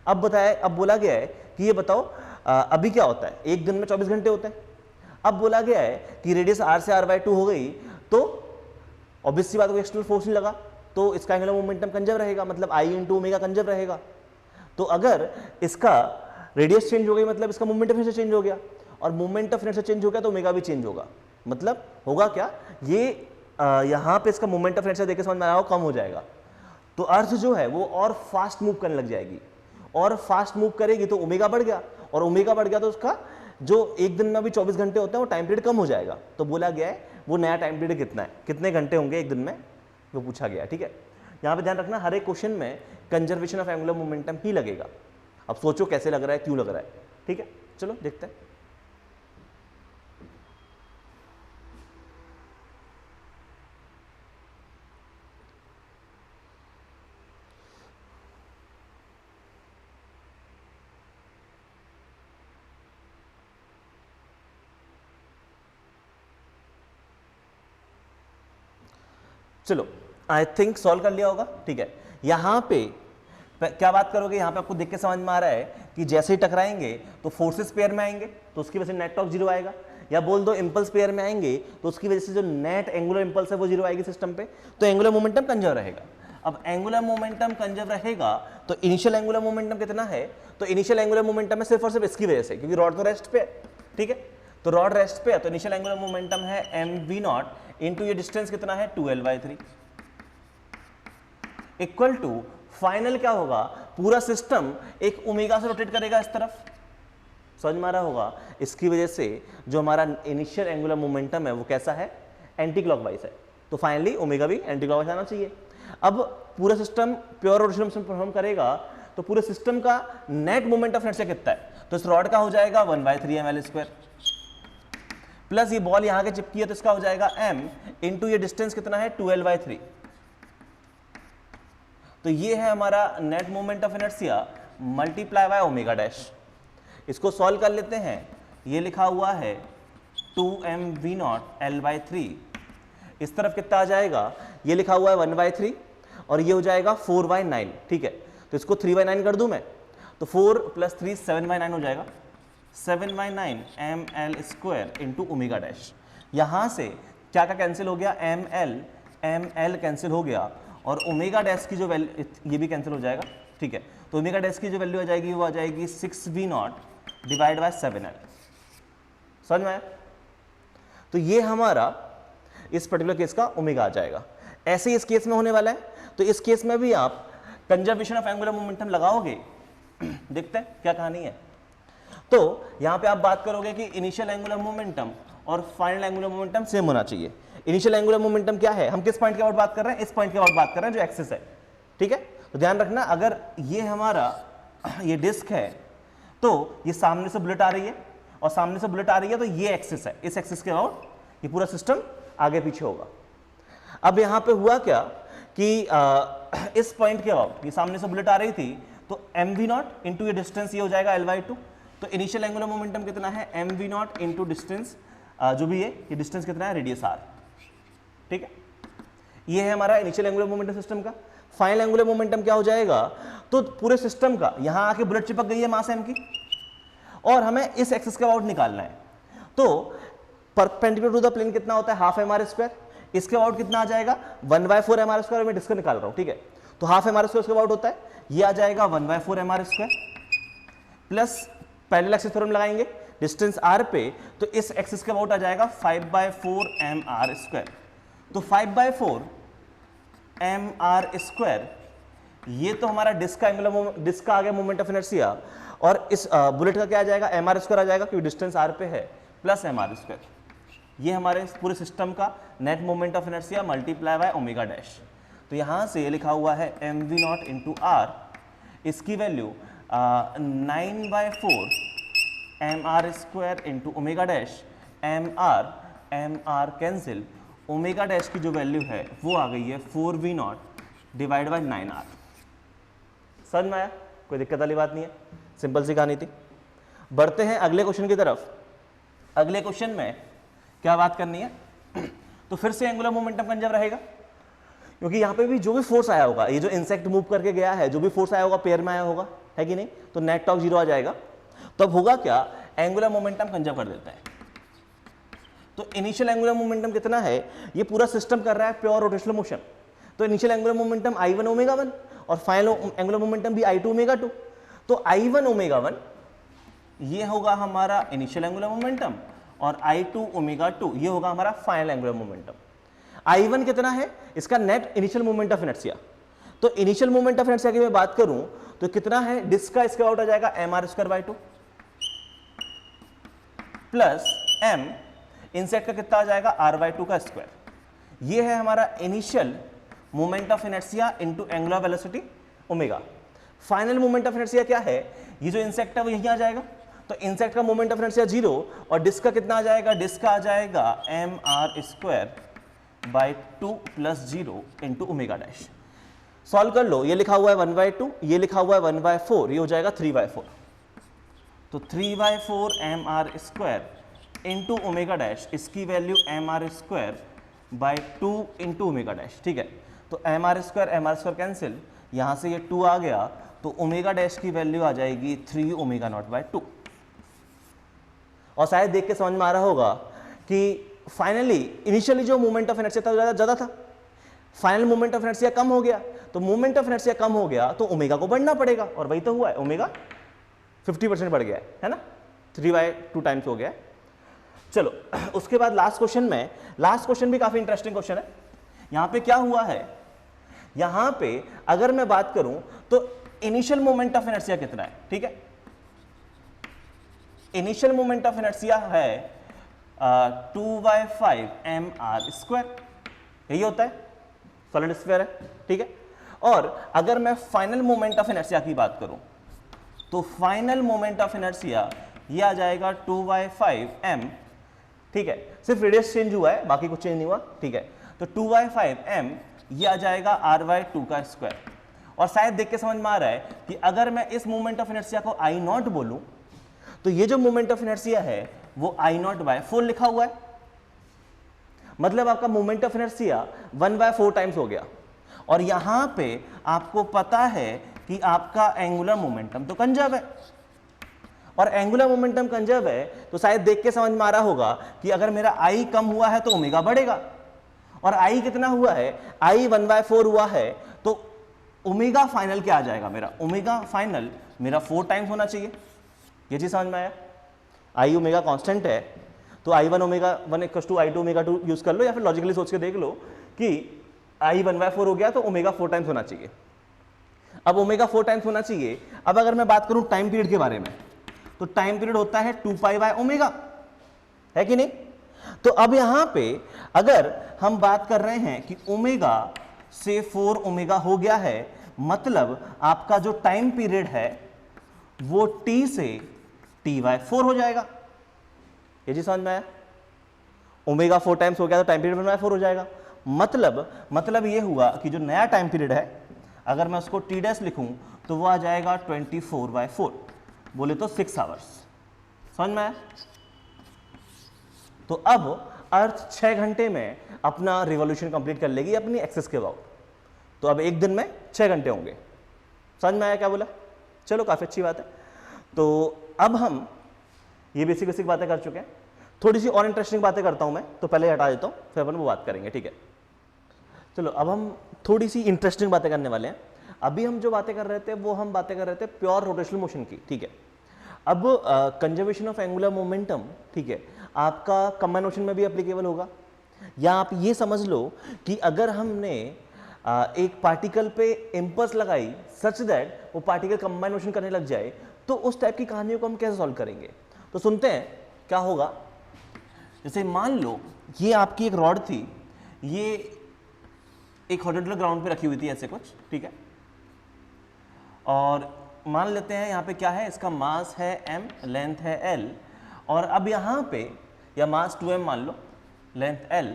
Speaker 1: अब बताया, अब बोला गया है कि ये बताओ अभी क्या होता है, एक दिन में 24 घंटे होते हैं। अब बोला गया है कि रेडियस r से r/2 हो गई तो ऑब्वियस सी बात, कोई एक्सटर्नल फोर्स नहीं लगा तो इसका एंगुलर मोमेंटम कंजर्व रहेगा, मतलब I × ओमेगा कंजर्व रहेगा। तो अगर इसका रेडियस चेंज हो गई मतलब इसका मोमेंट ऑफ इनर्शिया चेंज हो गया, और मोमेंट ऑफ इनर्शिया चेंज हो गया तो ओमेगा भी चेंज होगा। मतलब होगा क्या, ये यहाँ पे इसका मोमेंट ऑफ इनर्शिया देख के समझ में आया हो, कम हो जाएगा। तो अर्थ जो है वो और फास्ट मूव करने लग जाएगी, और फास्ट मूव करेगी तो ओमेगा बढ़ गया, और ओमेगा बढ़ गया तो उसका जो एक दिन में भी 24 घंटे होता है वो टाइम पीरियड कम हो जाएगा। तो बोला गया है वो नया टाइम पीरियड कितना है, कितने घंटे होंगे एक दिन में, वो पूछा गया, ठीक है। यहाँ पे ध्यान रखना हर एक क्वेश्चन में कंजर्वेशन ऑफ एंगुलर मोमेंटम ही लगेगा। अब सोचो कैसे लग रहा है, क्यों लग रहा है, ठीक है। चलो देखते हैं। चलो आई थिंक सॉल्व कर लिया होगा, ठीक है। यहाँ पे क्या बात करोगे, यहाँ पे आपको देख के समझ में आ रहा है कि जैसे ही टकराएंगे तो फोर्सेस पेयर में आएंगे तो उसकी वजह से नेट टॉर्क 0 आएगा, या बोल दो इंपल्स पेयर में आएंगे तो उसकी वजह से जो नेट एंगुलर इंपल्स है वो 0 आएगी सिस्टम पे, तो एंगुलर मोमेंटम कंजर्व रहेगा। अब एंगुलर मोमेंटम कंजर्व रहेगा तो इनिशियल एंगुलर मोमेंटम कितना है, तो इनिशियल एंगुलर मोमेंटम है सिर्फ और सिर्फ इसकी वजह से, क्योंकि रॉड तो रेस्ट पे है, ठीक है। तो रॉड रेस्ट पे है तो इनिशियल एंगुलर मोमेंटम है mv0 इंटू ये डिस्टेंस कितना है 2l/3 इक्वल टू फाइनल क्या होगा, पूरा सिस्टम एक ओमेगा से रोटेट करेगा इस तरफ, समझ में आ रहा होगा। इसकी वजह से जो हमारा इनिशियल एंगुलर मोमेंटम है वो कैसा है, एंटी क्लॉकवाइज है। तो फाइनली ओमेगा भी एंटी क्लॉकवाइज आना चाहिए। अब पूरा सिस्टम प्योर रोटेशन में परफॉर्म करेगा तो पूरे सिस्टम का नेट मोमेंट ऑफ इनर्शिया कितना है, तो इस रॉड का हो जाएगा 1/3 ml² प्लस ये बॉल यहां के चिपकी है तो इसका हो जाएगा m इंटू ये डिस्टेंस कितना है 2l/3। तो ये है हमारा net moment of inertia multiply by omega dash. इसको सॉल्व कर लेते हैं, ये लिखा हुआ है 2mv0 l/3, इस तरफ कितना आ जाएगा, ये लिखा हुआ है 1/3 और ये हो जाएगा 4/9, ठीक है। तो इसको 3/9 कर दूं मैं, तो 4 + 3 7/9 हो जाएगा, 7/9 ml² इंटू ओमेगा डैश। यहाँ से क्या क्या कैंसिल हो गया, ml कैंसिल हो गया और ओमेगा डैश की जो वैल्यू, ये भी कैंसिल हो जाएगा, ठीक है। तो ओमेगा डैश की जो वैल्यू आ जाएगी वो आ जाएगी 6v0 डिवाइड बाय 7l, समझ में आया। तो ये हमारा इस पर्टिकुलर केस का ओमेगा आ जाएगा। ऐसे ही इस केस में होने वाला है, तो इस केस में भी आप कंजर्वेशन ऑफ एंगुलर मोमेंटम लगाओगे। देखते हैं क्या कहानी है। तो यहां पे आप बात करोगे कि इनिशियल एंगुलर मोमेंटम और फाइनल एंगुलर मोमेंटम सेम होना चाहिए। इनिशियल एंगुलर मोमेंटम क्या है, हम किस पॉइंट के अबाउट बात कर रहे हैं, इस पॉइंट के अबाउट बात कर रहे हैं जो एक्सिस है, ठीक है। तो ध्यान रखना, अगर ये हमारा ये डिस्क है तो ये सामने से बुलेट आ रही है और सामने से बुलेट आ रही है तो ये एक्सिस है, इस एक्सिस के अबाउट ये पूरा सिस्टम आगे पीछे होगा। अब यहाँ पे हुआ क्या कि इस पॉइंट के अबाउट ये सामने से बुलेट आ रही थी तो mv0 इंटू ये डिस्टेंस ये हो जाएगा l/2। तो इनिशियल एंगुलर मोमेंटम कितना है, mv0 इंटू डिस्टेंस जो भी है, ये डिस्टेंस कितना है, रेडियस r, ठीक है। ये है हमारा इनिशियल एंगुलर मोमेंटम सिस्टम का। फाइनल एंगुलर मोमेंटम क्या हो जाएगा, तो पूरे सिस्टम का यहां आके बुलेट चिपक गई है मास m की और हमें इस एक्सिस के अबाउट निकालना है। तो परपेंडिकुलर टू द प्लेन कितना होता है, ½ mr², इसके अबाउट कितना आ जाएगा 1/4 mr², मैं डिस्क निकाल रहा हूं, ठीक है। तो ½ mr² इसके अबाउट होता है, ये आ जाएगा 1/4 mr² plus parallel axis theorem लगाएंगे डिस्टेंस r पे, तो इस एक्सिस के अबाउट आ जाएगा 5/4 mr²। तो 5/4 mr², ये तो हमारा डिस्क का एंगुलर डिस्क का आ गया मोमेंट ऑफ इनर्शिया, और इस बुलेट का क्या आ जाएगा, एम आर स्क्वायर आ जाएगा क्योंकि डिस्टेंस आर पे है, प्लस एम आर स्क्वायर। ये हमारे पूरे सिस्टम का net moment of inertia multiply by omega dash. तो यहाँ से ये लिखा हुआ है M V naught into R, इसकी value 9/4 M R square into omega dash, M R cancel, omega dash की जो वैल्यू है वो आ गई है 4v not divide by 9r। समझ में आया, कोई दिक्कत वाली बात नहीं है, सिंपल सी कहानी थी। बढ़ते हैं अगले क्वेश्चन की तरफ। अगले क्वेश्चन में क्या बात करनी है, तो फिर से एंगुलर मोमेंटम कंजर्व रहेगा, क्योंकि यहाँ पे भी जो भी फोर्स आया होगा, ये जो इंसेक्ट मूव करके गया है, जो भी फोर्स आया होगा पेयर में आया होगा, है कि नहीं, तो नेट टॉर्क 0 आ जाएगा। तो अब होगा क्या, एंगुलर मोमेंटम कंजर्व कर देता है। तो इनिशियल एंगुलर मोमेंटम कितना है, ये पूरा सिस्टम कर रहा है प्योर रोटेशनल मोशन, तो initial angular momentum I1 omega 1 और फाइनल एंगुलर मोमेंटम भी I2 ओमेगा 2। तो I1 ओमेगा 1 ये होगा हमारा इनिशियल एंगुलर मोमेंटम और I2 ओमेगा 2 ये होगा हमारा फाइनल एंगुलर मोमेंटम। I1 कितना है, इसका net initial moment of inertia. तो इनिशियल मोमेंट ऑफ इनर्शिया की मैं बात करूं तो कितना है, डिस्क का स्क्वायर आउट आ जाएगा mr square by 2 plus m इंसेट का कितना आ जाएगा r/2 का स्क्वायर। ये है हमारा initial moment of inertia into angular velocity omega. Final moment of inertia क्या है, ये जो इंसेक्ट है वो यहीं आ जाएगा, तो इंसेक्ट का मोमेंट ऑफ इनर्शिया 0 और डिस्क का कितना आ जाएगा, डिस्क का आ जाएगा mr square by 2 plus 0 into omega dash. Solve कर लो, ये लिखा हुआ है 1/2, ये लिखा हुआ है 1/4, ये हो जाएगा 3/4। तो 3/4 mr square into omega dash, इसकी value mr square by 2 into omega dash. ठीक है, तो mr स्क्वायर कैंसिल, यहाँ से ये 2 आ गया, तो ओमेगा डैश की वैल्यू आ जाएगी 3 ओमेगा नॉट बाई 2। और शायद देख के समझ में आ रहा होगा कि फाइनली इनिशियली जो मोमेंट ऑफ इनर्शिया था ज़्यादा था, फाइनल मोमेंट ऑफ इनर्शिया कम हो गया, तो मोमेंट ऑफ इनर्शिया कम हो गया तो ओमेगा को बढ़ना पड़ेगा, और वही तो हुआ है, ओमेगा 50% बढ़ गया है ना, 3/2 टाइम्स हो गया है। चलो उसके बाद लास्ट क्वेश्चन में, लास्ट क्वेश्चन भी काफी इंटरेस्टिंग क्वेश्चन है। यहां पे क्या हुआ है, यहां पे अगर मैं बात करूं तो इनिशियल मोमेंट ऑफ इनर्शिया कितना है, ठीक है, इनिशियल मोमेंट ऑफ इनर्शिया है 2/5 mr स्क्वायर, यही होता है, सॉलिड स्फीयर है, ठीक है। और अगर मैं फाइनल मोमेंट ऑफ इनर्शिया की बात करूं तो फाइनल मोमेंट ऑफ इनर्शिया ये आ जाएगा 2/5 m, ठीक है, सिर्फ रेडियस चेंज हुआ है, बाकी कुछ चेंज नहीं हुआ, ठीक है। तो 2/5 m ये आ जाएगा r/2 का स्क्वायर। और शायद देख के समझ में आ रहा है कि अगर मैं इस मोमेंट ऑफ इनर्शिया को I0 बोलूं तो ये जो मोमेंट ऑफ इनर्शिया है वो I0/4 लिखा हुआ है, मतलब आपका मोमेंट ऑफ इनर्शिया 1/4 टाइम्स हो गया। और यहां पे आपको पता है कि आपका एंगुलर मोमेंटम तो कंजर्व है, और एंगुलर मोमेंटम कंजर्व है तो शायद देख के समझ में आ रहा होगा कि अगर मेरा I कम हुआ है तो ओमेगा बढ़ेगा, और I कितना हुआ है, I 1/4 हुआ है, तो ओमेगा फाइनल क्या आ जाएगा मेरा, ओमेगा फाइनल मेरा 4 टाइम्स होना चाहिए। ये चीज समझ में आया, I ओमेगा कांस्टेंट है तो I1 omega 1 = I2 omega 2 use कर लो, या फिर लॉजिकली सोच के देख लो कि I 1/4 हो गया तो ओमेगा 4 टाइम्स होना चाहिए। अब ओमेगा 4 टाइम्स होना चाहिए। अब अगर मैं बात करूं टाइम पीरियड के बारे में, तो टाइम पीरियड होता है 2π/ω, है कि नहीं। तो अब यहां पे अगर हम बात कर रहे हैं कि ओमेगा से 4 ओमेगा हो गया है, मतलब आपका जो टाइम पीरियड है वो t से t/4 हो जाएगा। ये जी समझ में आया, ओमेगा 4 टाइम्स हो गया तो टाइम पीरियड 1/4 हो जाएगा। मतलब ये हुआ कि जो नया टाइम पीरियड है, अगर मैं उसको t डैश लिखूं तो वो आ जाएगा 24/4, बोले तो 6 आवर्स। समझ में आया। तो अब अर्थ 6 घंटे में अपना रिवॉल्यूशन कंप्लीट कर लेगी अपनी एक्सिस के अबाउट, तो अब एक दिन में 6 घंटे होंगे। समझ में आया क्या बोला, चलो काफी अच्छी बात है। तो अब हम ये बेसिक बातें कर चुके हैं, थोड़ी सी और इंटरेस्टिंग बातें करता हूं मैं, तो पहले हटा देता हूं, फिर अपन वो बात करेंगे, ठीक है। चलो अब हम थोड़ी सी इंटरेस्टिंग बातें करने वाले हैं। अभी हम जो बातें कर रहे थे वो हम बातें कर रहे थे प्योर रोटेशनल मोशन की, ठीक है। अब कंजर्वेशन ऑफ एंगुलर मोमेंटम, ठीक है, आपका कंबाइन मोशन में भी एप्लीकेबल होगा। या आप ये समझ लो कि अगर हमने एक पार्टिकल पे इम्पल्स लगाई सच दैट वो पार्टिकल कंबाइन मोशन करने लग जाए, तो उस टाइप की कहानियों को हम कैसे सॉल्व करेंगे? तो सुनते हैं क्या होगा। जैसे मान लो ये आपकी एक रॉड थी, ये एक हॉरिजॉन्टल ग्राउंड पे रखी हुई थी ऐसे कुछ, ठीक है, और मान लेते हैं यहाँ पे क्या है, इसका मास है m, लेंथ है l, और अब यहाँ पे या मास 2m मान लो, लेंथ l,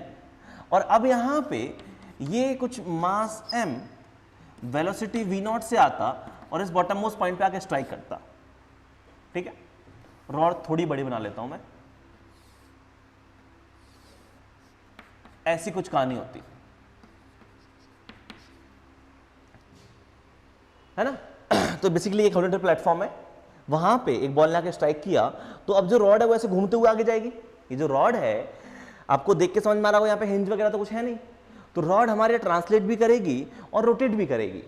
Speaker 1: और अब यहाँ पे ये कुछ मास m वेलोसिटी v0 से आता और इस बॉटम मोस्ट पॉइंट पे आके स्ट्राइक करता, ठीक है। रॉड थोड़ी बड़ी बना लेता हूं मैं, ऐसी कुछ कहानी होती है ना। तो बेसिकली एक हॉरिजॉन्टल प्लेटफॉर्म है, वहां पे एक बॉल ने आके स्ट्राइक किया, तो अब जो रॉड है वो ऐसे घूमते हुए आगे जाएगी। ये जो रॉड है आपको देख के समझ में आ रहा हो, यहाँ पे हिंज वगैरह तो कुछ है नहीं, तो रॉड हमारे ट्रांसलेट भी करेगी और रोटेट भी करेगी,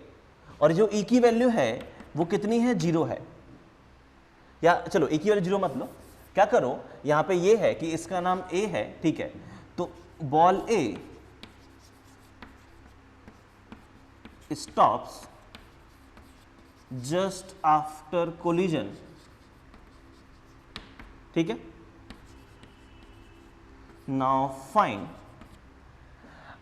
Speaker 1: और जो ई की वैल्यू है वो कितनी है, 0 है। या चलो ई की वैल्यू 0 मत लो, क्या करो, यहाँ पे ये है कि इसका नाम ए है, ठीक है, तो बॉल ए स्टॉप्स जस्ट आफ्टर कोलिजन, ठीक है। नाउ फाइन,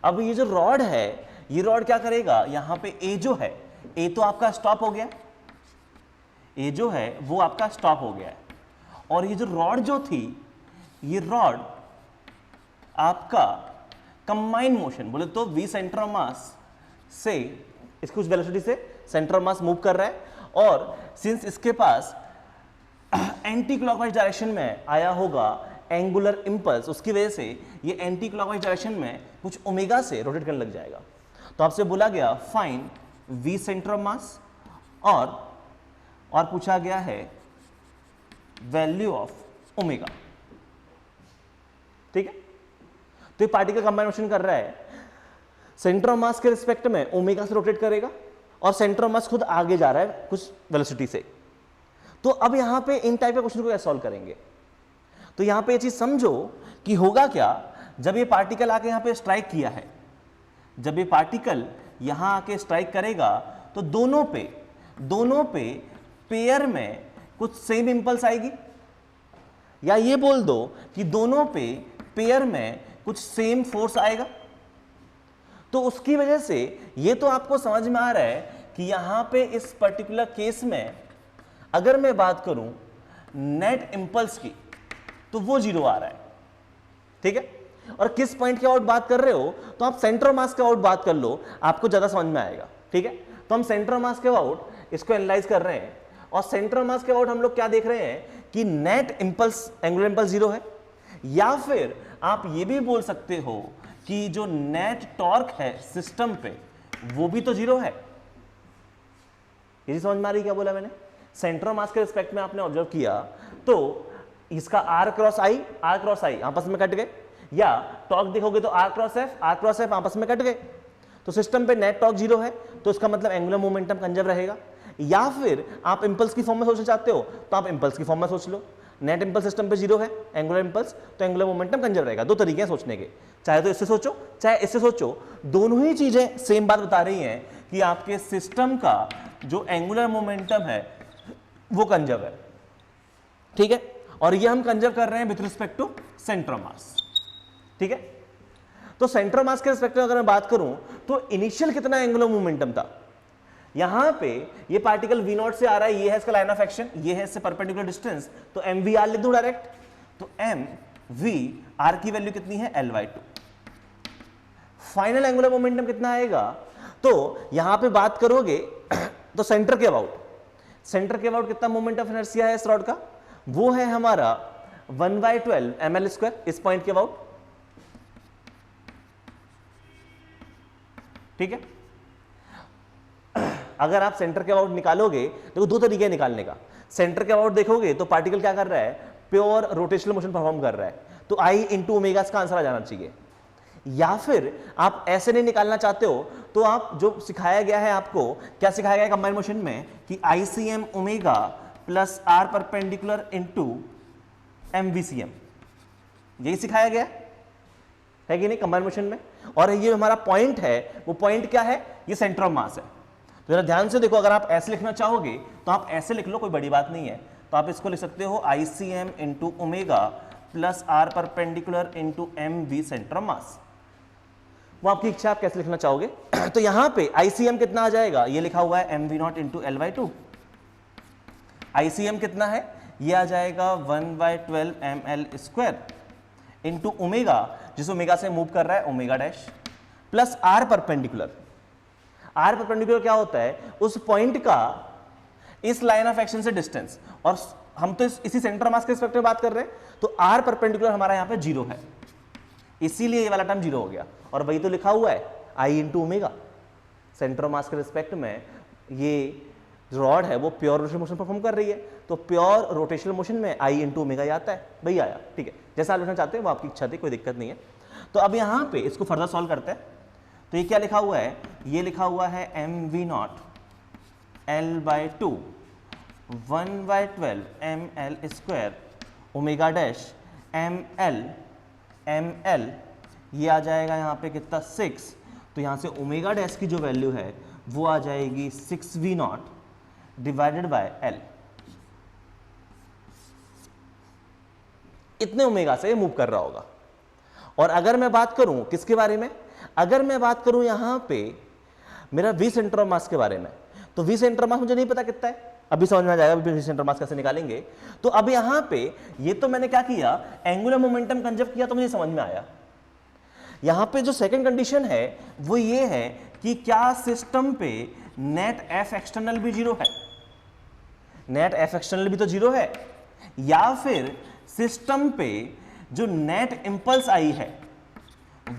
Speaker 1: अब ये जो रॉड है, ये रॉड क्या करेगा, यहां पे ए जो है, ए तो आपका स्टॉप हो गया, ए जो है वो आपका स्टॉप हो गया है, और ये जो रॉड जो थी, ये रॉड आपका कंबाइन मोशन बोले तो वी सेंटर ऑफ मास से इसकी उस वेलोसिटी से सेंटर ऑफ मास मूव कर रहा है, और सिंस इसके पास एंटी क्लॉकवाइज डायरेक्शन में आया होगा एंगुलर इंपल्स, उसकी वजह से ये एंटी क्लॉकवाइज डायरेक्शन में कुछ ओमेगा से रोटेट करने लग जाएगा। तो आपसे बोला गया find V centre of mass, और पूछा गया है वैल्यू ऑफ ओमेगा, ठीक है। तो ये पार्टिकल कंबाइन मोशन कर रहा है, सेंटर ऑफ मास के रिस्पेक्ट में ओमेगा से रोटेट करेगा, और सेंटर ऑफ मास खुद आगे जा रहा है कुछ वेलोसिटी से। तो अब यहां पे इन टाइप के क्वेश्चन को कैसे सॉल्व करेंगे? तो यहां पे ये चीज समझो कि होगा क्या, जब ये पार्टिकल आके यहां पे स्ट्राइक किया है, जब ये पार्टिकल यहां आके स्ट्राइक करेगा तो दोनों पे पेयर में कुछ सेम इंपल्स आएगी, या ये बोल दो कि दोनों पे पेयर में कुछ सेम फोर्स आएगा। तो उसकी वजह से ये तो आपको समझ में आ रहा है कि यहां पे इस पर्टिकुलर केस में अगर मैं बात करूं नेट इंपल्स की, तो वो 0 आ रहा है, ठीक है। और किस पॉइंट के आउट बात कर रहे हो, तो आप सेंटर मास के आउट बात कर लो, आपको ज्यादा समझ में आएगा, ठीक है। तो हम सेंटर मास के आउट इसको एनालाइज कर रहे हैं, और सेंटर मास के आउट हम लोग क्या देख रहे हैं कि नेट इंपल्स, एंगुलर इंपल्स 0 है, या फिर आप ये भी बोल सकते हो कि जो नेट टॉर्क है सिस्टम पे वो भी तो 0 है। ये समझ में आ रही क्या बोला मैंने? सेंटर मास के रिस्पेक्ट में आपने ऑब्जर्व किया तो इसका आर क्रॉस आई आपस में कट गए, या टॉर्क देखोगे तो आर क्रॉस एफ आपस में कट गए, तो सिस्टम पे नेट टॉर्क 0 है, तो इसका मतलब एंगुलर मोमेंटम कंजर्व रहेगा। या फिर आप इंपल्स की फॉर्म में सोचना चाहते हो तो आप इंपल्स की फॉर्म में सोच लो, नेट इंपल्स सिस्टम पे 0 है, एंगुलर इंपल्स, तो एंगुलर मोमेंटम कंजर्व रहेगा। 2 तरीके हैं सोचने के, चाहे तो इससे सोचो चाहे इससे सोचो, दोनों ही चीजें सेम बात बता रही हैं कि आपके सिस्टम का जो एंगुलर मोमेंटम है वो कंजर्व है, ठीक है। और ये हम कंजर्व कर रहे हैं with respect to centre of mass, ठीक है। तो सेंटर ऑफ मास के रिस्पेक्ट में अगर मैं बात करूं तो इनिशियल कितना एंगुलर मोमेंटम था, यहां पे ये पार्टिकल v0 से आ रहा है, ये है इसका लाइन ऑफ एक्शन, ये है इससे परपेंडिकुलर डिस्टेंस, तो mvr लिख दूं डायरेक्ट, तो mvr की वैल्यू कितनी है, l/2। फाइनल एंगुलर मोमेंटम कितना आएगा, तो यहां पे बात करोगे तो सेंटर के अबाउट कितना मोमेंट ऑफ इनर्शिया है इस रॉड का, वो है हमारा 1/12 ml², इस पॉइंट के अबाउट, ठीक है। अगर आप सेंटर के अबाउट निकालोगे, देखो 2 तरीके निकालने का, सेंटर के अबाउट देखोगे तो पार्टिकल क्या कर रहा है, प्योर रोटेशनल मोशन परफॉर्म कर रहा है, तो I × ओमेगा इसका आंसर आ जाना चाहिए। या फिर आप ऐसे नहीं निकालना चाहते हो तो आप जो सिखाया गया है, आपको क्या सिखाया गया है कंबाइन मोशन में कि ICM omega plus R perpendicular into MVCM, यही सिखाया गया है कि नहीं कंबाइन मोशन में। और ये हमारा पॉइंट है, वो पॉइंट क्या है, ये सेंटर ऑफ मास है। तो जरा ध्यान से देखो, अगर आप ऐसे लिखना चाहोगे तो आप ऐसे लिख लो, कोई बड़ी बात नहीं है। तो आप इसको लिख सकते हो ICM into omega plus R perpendicular into MV centre of मास। वो आपकी इच्छा, आप कैसे लिखना चाहोगे। तो यहां पे ICM कितना आ जाएगा, ये लिखा हुआ है MV0 इंटू L/2। ICM कितना है, ये आ जाएगा 1/12 ml स्क्वायर इंटू ओमेगा, जिस ओमेगा से मूव कर रहा है omega dash, plus R perpendicular. R perpendicular क्या होता है, उस पॉइंट का इस लाइन ऑफ एक्शन से डिस्टेंस, और हम तो इसी सेंटर मास के रिस्पेक्ट में बात कर रहे हैं, तो R परपेंडिकुलर हमारा यहाँ पे 0 है, इसीलिए ये वाला टर्म 0 हो गया। और वही तो लिखा हुआ है I into omega, centre mass के रिस्पेक्ट में ये रॉड है वो प्योर रोटेशनल मोशन परफॉर्म कर रही है, तो प्योर रोटेशनल मोशन में I इंटू ओमेगा आता है, वही आया। ठीक है, जैसा आप लिखना चाहते हैं वो आपकी इच्छा थी, कोई दिक्कत नहीं है। तो अब यहाँ पे इसको फर्दर सॉल्व करते हैं। तो ये क्या लिखा हुआ है, ये लिखा हुआ है MV0 L/2 1/12 ml square omega dash ml, ये आ जाएगा यहाँ पे कितना 6। तो यहाँ से ओमेगा डैश की जो वैल्यू है वो आ जाएगी 6V0 डिवाइडेड बाय L। इतने ओमेगा से मूव कर रहा होगा। और अगर मैं बात करूं किसके बारे में, अगर मैं बात करूं यहां पे मेरा V सेंटर ऑफ मास के बारे में, तो V सेंटर ऑफ मास मुझे नहीं पता कितना है, अभी समझ में आ जाएगा V सेंटर ऑफ मास कैसे निकालेंगे। तो अब यहां पे ये तो मैंने क्या किया, एंगुलर मोमेंटम कंजर्व किया, तो मुझे समझ में आया। यहां पे जो सेकंड कंडीशन है वो ये है कि क्या सिस्टम पे नेट F एक्सटर्नल भी 0 है, नेट F एक्सटर्नल भी तो 0 है, या फिर सिस्टम पे जो नेट इंपल्स आई है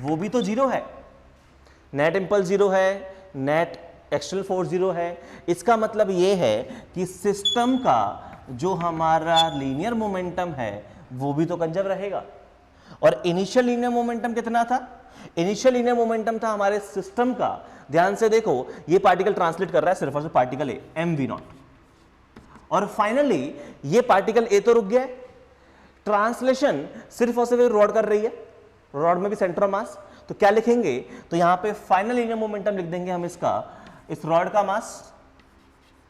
Speaker 1: वो भी तो 0 है। नेट इंपल्स 0 है, नेट एक्सटर्नल फोर्स 0 है, इसका मतलब ये है कि सिस्टम का जो हमारा लीनियर मोमेंटम है वो भी तो कंजर्व रहेगा। और इनिशियल लीनियर मोमेंटम कितना था, इनिशियल लीनियर मोमेंटम था हमारे सिस्टम का, ध्यान से देखो, ये पार्टिकल ट्रांसलेट कर रहा है सिर्फ और सिर्फ पार्टिकल ए MV0, और फाइनली ये पार्टिकल ए तो रुक गया, ट्रांसलेशन सिर्फ और सिर्फ रॉड कर रही है, रॉड में भी सेंटर ऑफ मास। तो क्या लिखेंगे, तो यहां पे फाइनल लीनियर मोमेंटम लिख देंगे हम इसका, इस रॉड का मास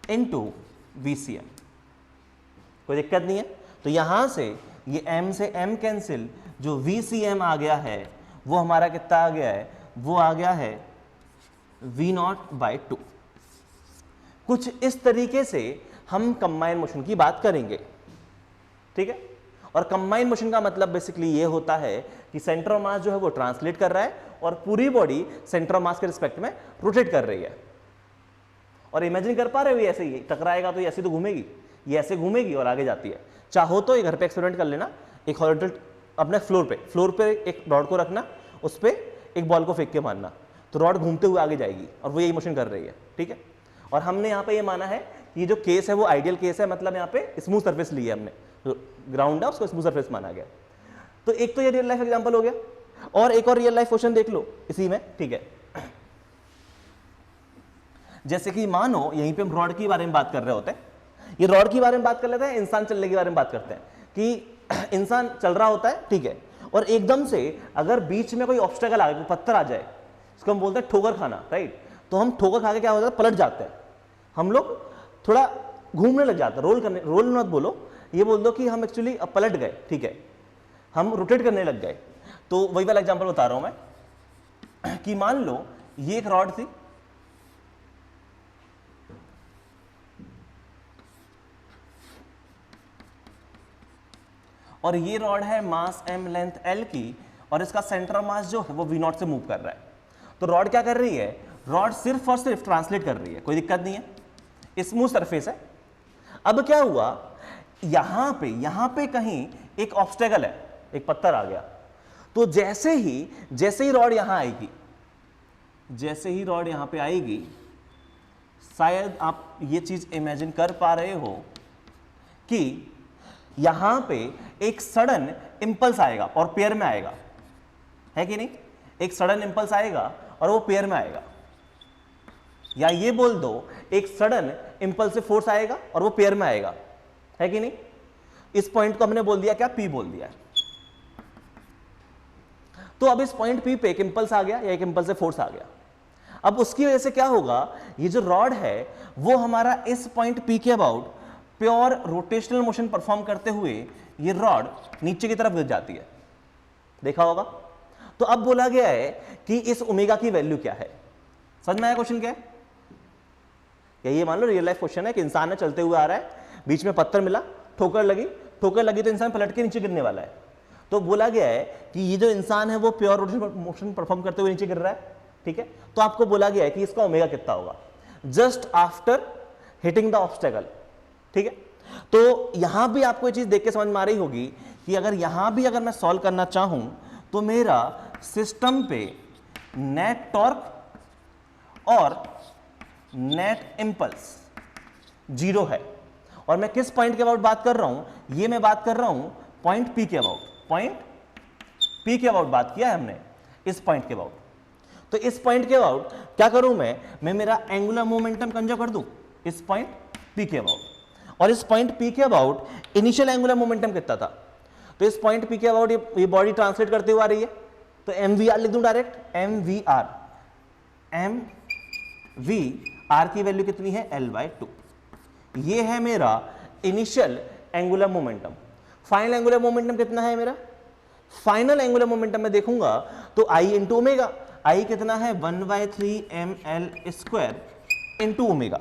Speaker 1: इनटू VCM, कोई दिक्कत नहीं है। तो यहां से ये M से M कैंसिल, जो VCM आ गया है वो हमारा कितना आ गया है, वो आ गया है V0/2। कुछ इस तरीके से हम कंबाइन मोशन की बात करेंगे, ठीक है। और कंबाइन मोशन का मतलब बेसिकली ये होता है कि सेंटर ऑफ मास जो है वो ट्रांसलेट कर रहा है और पूरी बॉडी सेंटर ऑफ मास के रिस्पेक्ट में रोटेट कर रही है। और इमेजिन कर पा रहे हो, ये ऐसे ही टकराएगा तो ये ऐसे तो घूमेगी, ये ऐसे घूमेगी और आगे जाती है। चाहो तो ये घर पे एक्सपेरिमेंट कर लेना, एक हॉरिजॉन्टल अपने फ्लोर पे एक रॉड को रखना, उस पर एक बॉल को फेंक के मारना, तो रॉड घूमते हुए आगे जाएगी और वो यही मोशन कर रही है, ठीक है। और हमने यहाँ पे ये माना है कि ये जो केस है वो आइडियल केस है, मतलब यहाँ पे स्मूथ सरफेस ली है हमने, ग्राउंड है उसको स्मूथ सरफेस माना गया। तो एक तो ये रियल लाइफ एग्जांपल हो गया, और एक और रियल लाइफ क्वेश्चन देख लो इसी में, ठीक है। जैसे कि मानो यहीं पे हम रॉड के बारे में बात कर रहे होते हैं, ये रॉड के बारे में बात कर लेते हैं, इंसान चलने के बारे में बात करते हैं कि इंसान चल रहा होता है, ठीक है, और एकदम से अगर बीच में कोई ऑब्स्टेकल आ जाए, कोई पत्थर आ जाए, इसको हम बोलते हैं ठोकर खाना, राइट। तो हम ठोकर खा के क्या होता है, पलट जाते हैं, हम लोग थोड़ा घूमने लग जाते हैं, रोल मत बोलो, ये बोल दो कि हम एक्चुअली पलट गए, ठीक है, हम रोटेट करने लग गए। तो वही वाला एग्जांपल बता रहा हूं मैं कि मान लो ये एक रॉड थी, और ये रॉड है मास M लेंथ L की, और इसका सेंटर मास जो है वो V0 से मूव कर रहा है। तो रॉड क्या कर रही है, रॉड सिर्फ और सिर्फ ट्रांसलेट कर रही है, कोई दिक्कत नहीं है, स्मूथ सरफेस है। अब क्या हुआ, यहां पे कहीं एक ऑब्स्टेकल है, एक पत्थर आ गया, तो जैसे ही रॉड यहां आएगी, जैसे ही रॉड यहां पे आएगी, शायद आप ये चीज इमेजिन कर पा रहे हो कि यहां पे एक सडन इंपल्स आएगा और पेयर में आएगा, है कि नहीं, एक सडन इंपल्स आएगा और वो पेयर में आएगा, या ये बोल दो एक सडन इंपल्स से फोर्स आएगा और वो पेयर में आएगा, है कि नहीं। इस पॉइंट को हमने बोल दिया क्या, P बोल दिया। तो अब इस पॉइंट P पे एक इंपल्स आ गया या एक इंपल्स से फोर्स आ गया। अब उसकी वजह से क्या होगा, ये जो रॉड है वो हमारा इस पॉइंट P के about pure rotational motion perform करते हुए ये रॉड नीचे की तरफ गिर जाती है, देखा होगा। तो अब बोला गया है कि इस ओमेगा की वैल्यू क्या है। समझ में आया क्वेश्चन क्या है? ये मान लो रियल लाइफ क्वेश्चन है कि इंसान है चलते हुए आ रहा है, बीच में पत्थर मिला, ठोकर लगी तो इंसान पलट के नीचे गिरने वाला है। तो बोला गया है कि ये जो इंसान है वो प्योर रोटेशनल मोशन परफॉर्म करते हुए नीचे गिर रहा है, ठीक है। तो आपको बोला गया है कि इसका ओमेगा कितना होगा just after hitting the obstacle, ठीक है। तो यहां भी आपको ये चीज देख के समझ में आ रही होगी कि अगर मैं सॉल्व करना चाहूं तो मेरा सिस्टम पे नेट टॉर्क और नेट इंपल्स जीरो है, और मैं किस पॉइंट के अबाउट बात कर रहा हूं, ये मैं बात कर रहा हूं पॉइंट P के अबाउट। पॉइंट P के अबाउट बात किया है हमने, इस पॉइंट के अबाउट। तो इस पॉइंट के अबाउट क्या करूं मैं मेरा एंगुलर मोमेंटम कंजर्व कर दूं इस पॉइंट P के अबाउट, और इस पॉइंट P के अबाउट इनिशियल एंगुलर मोमेंटम कितना था। तो इस पॉइंट P के अबाउट ये बॉडी ट्रांसलेट करते हुए आ रही है, तो MVR लिख दूं डायरेक्ट, MVR की वैल्यू कितनी है, L/2। ये है मेरा initial angular momentum. Final angular momentum कितना है मेरा, फाइनल एंगुलर मोमेंटम में देखूंगा तो I इंटू ओमेगा, I कितना है 1/3 ml² इंटू ओमेगा।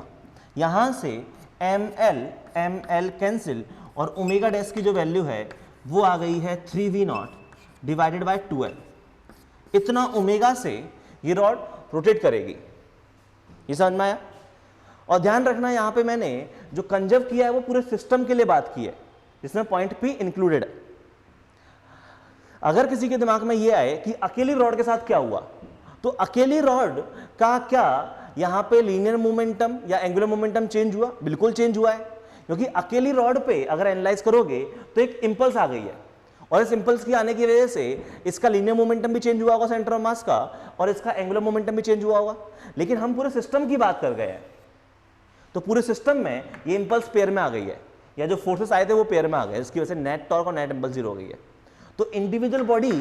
Speaker 1: यहां से ml कैंसिल, और ओमेगा डैश की जो वैल्यू है वो आ गई है 3V0 डिवाइडेड बाय 12। इतना ओमेगा से ये रॉड रोटेट करेगी, ये समझ में आया। और ध्यान रखना यहां पे मैंने जो कंजर्व किया है वो पूरे सिस्टम के लिए बात की है, जिसमें पॉइंट P इंक्लूडेड है। अगर किसी के दिमाग में ये आए कि अकेली रॉड के साथ क्या हुआ, तो अकेली रॉड का क्या यहां पे लीनियर मोमेंटम या एंगुलर मोमेंटम चेंज हुआ, बिल्कुल चेंज हुआ है, क्योंकि अकेली रॉड पे अगर एनालाइज करोगे तो एक इंपल्स आ गई है, और इस इंपल्स की आने की वजह से इसका लीनियर मोमेंटम भी चेंज हुआ होगा सेंटर ऑफ मास का, और इसका एंगुलर मोमेंटम भी चेंज हुआ होगा। लेकिन हम पूरे सिस्टम की बात कर गए हैं, तो पूरे सिस्टम में ये इंपल्स पेयर में आ गई है, या जो फोर्सेस आए थे वो पेयर में आ गए, इसकी वजह से नेट टॉर्क और नेट इंपल्स जीरो हो गई है। तो इंडिविजुअल बॉडी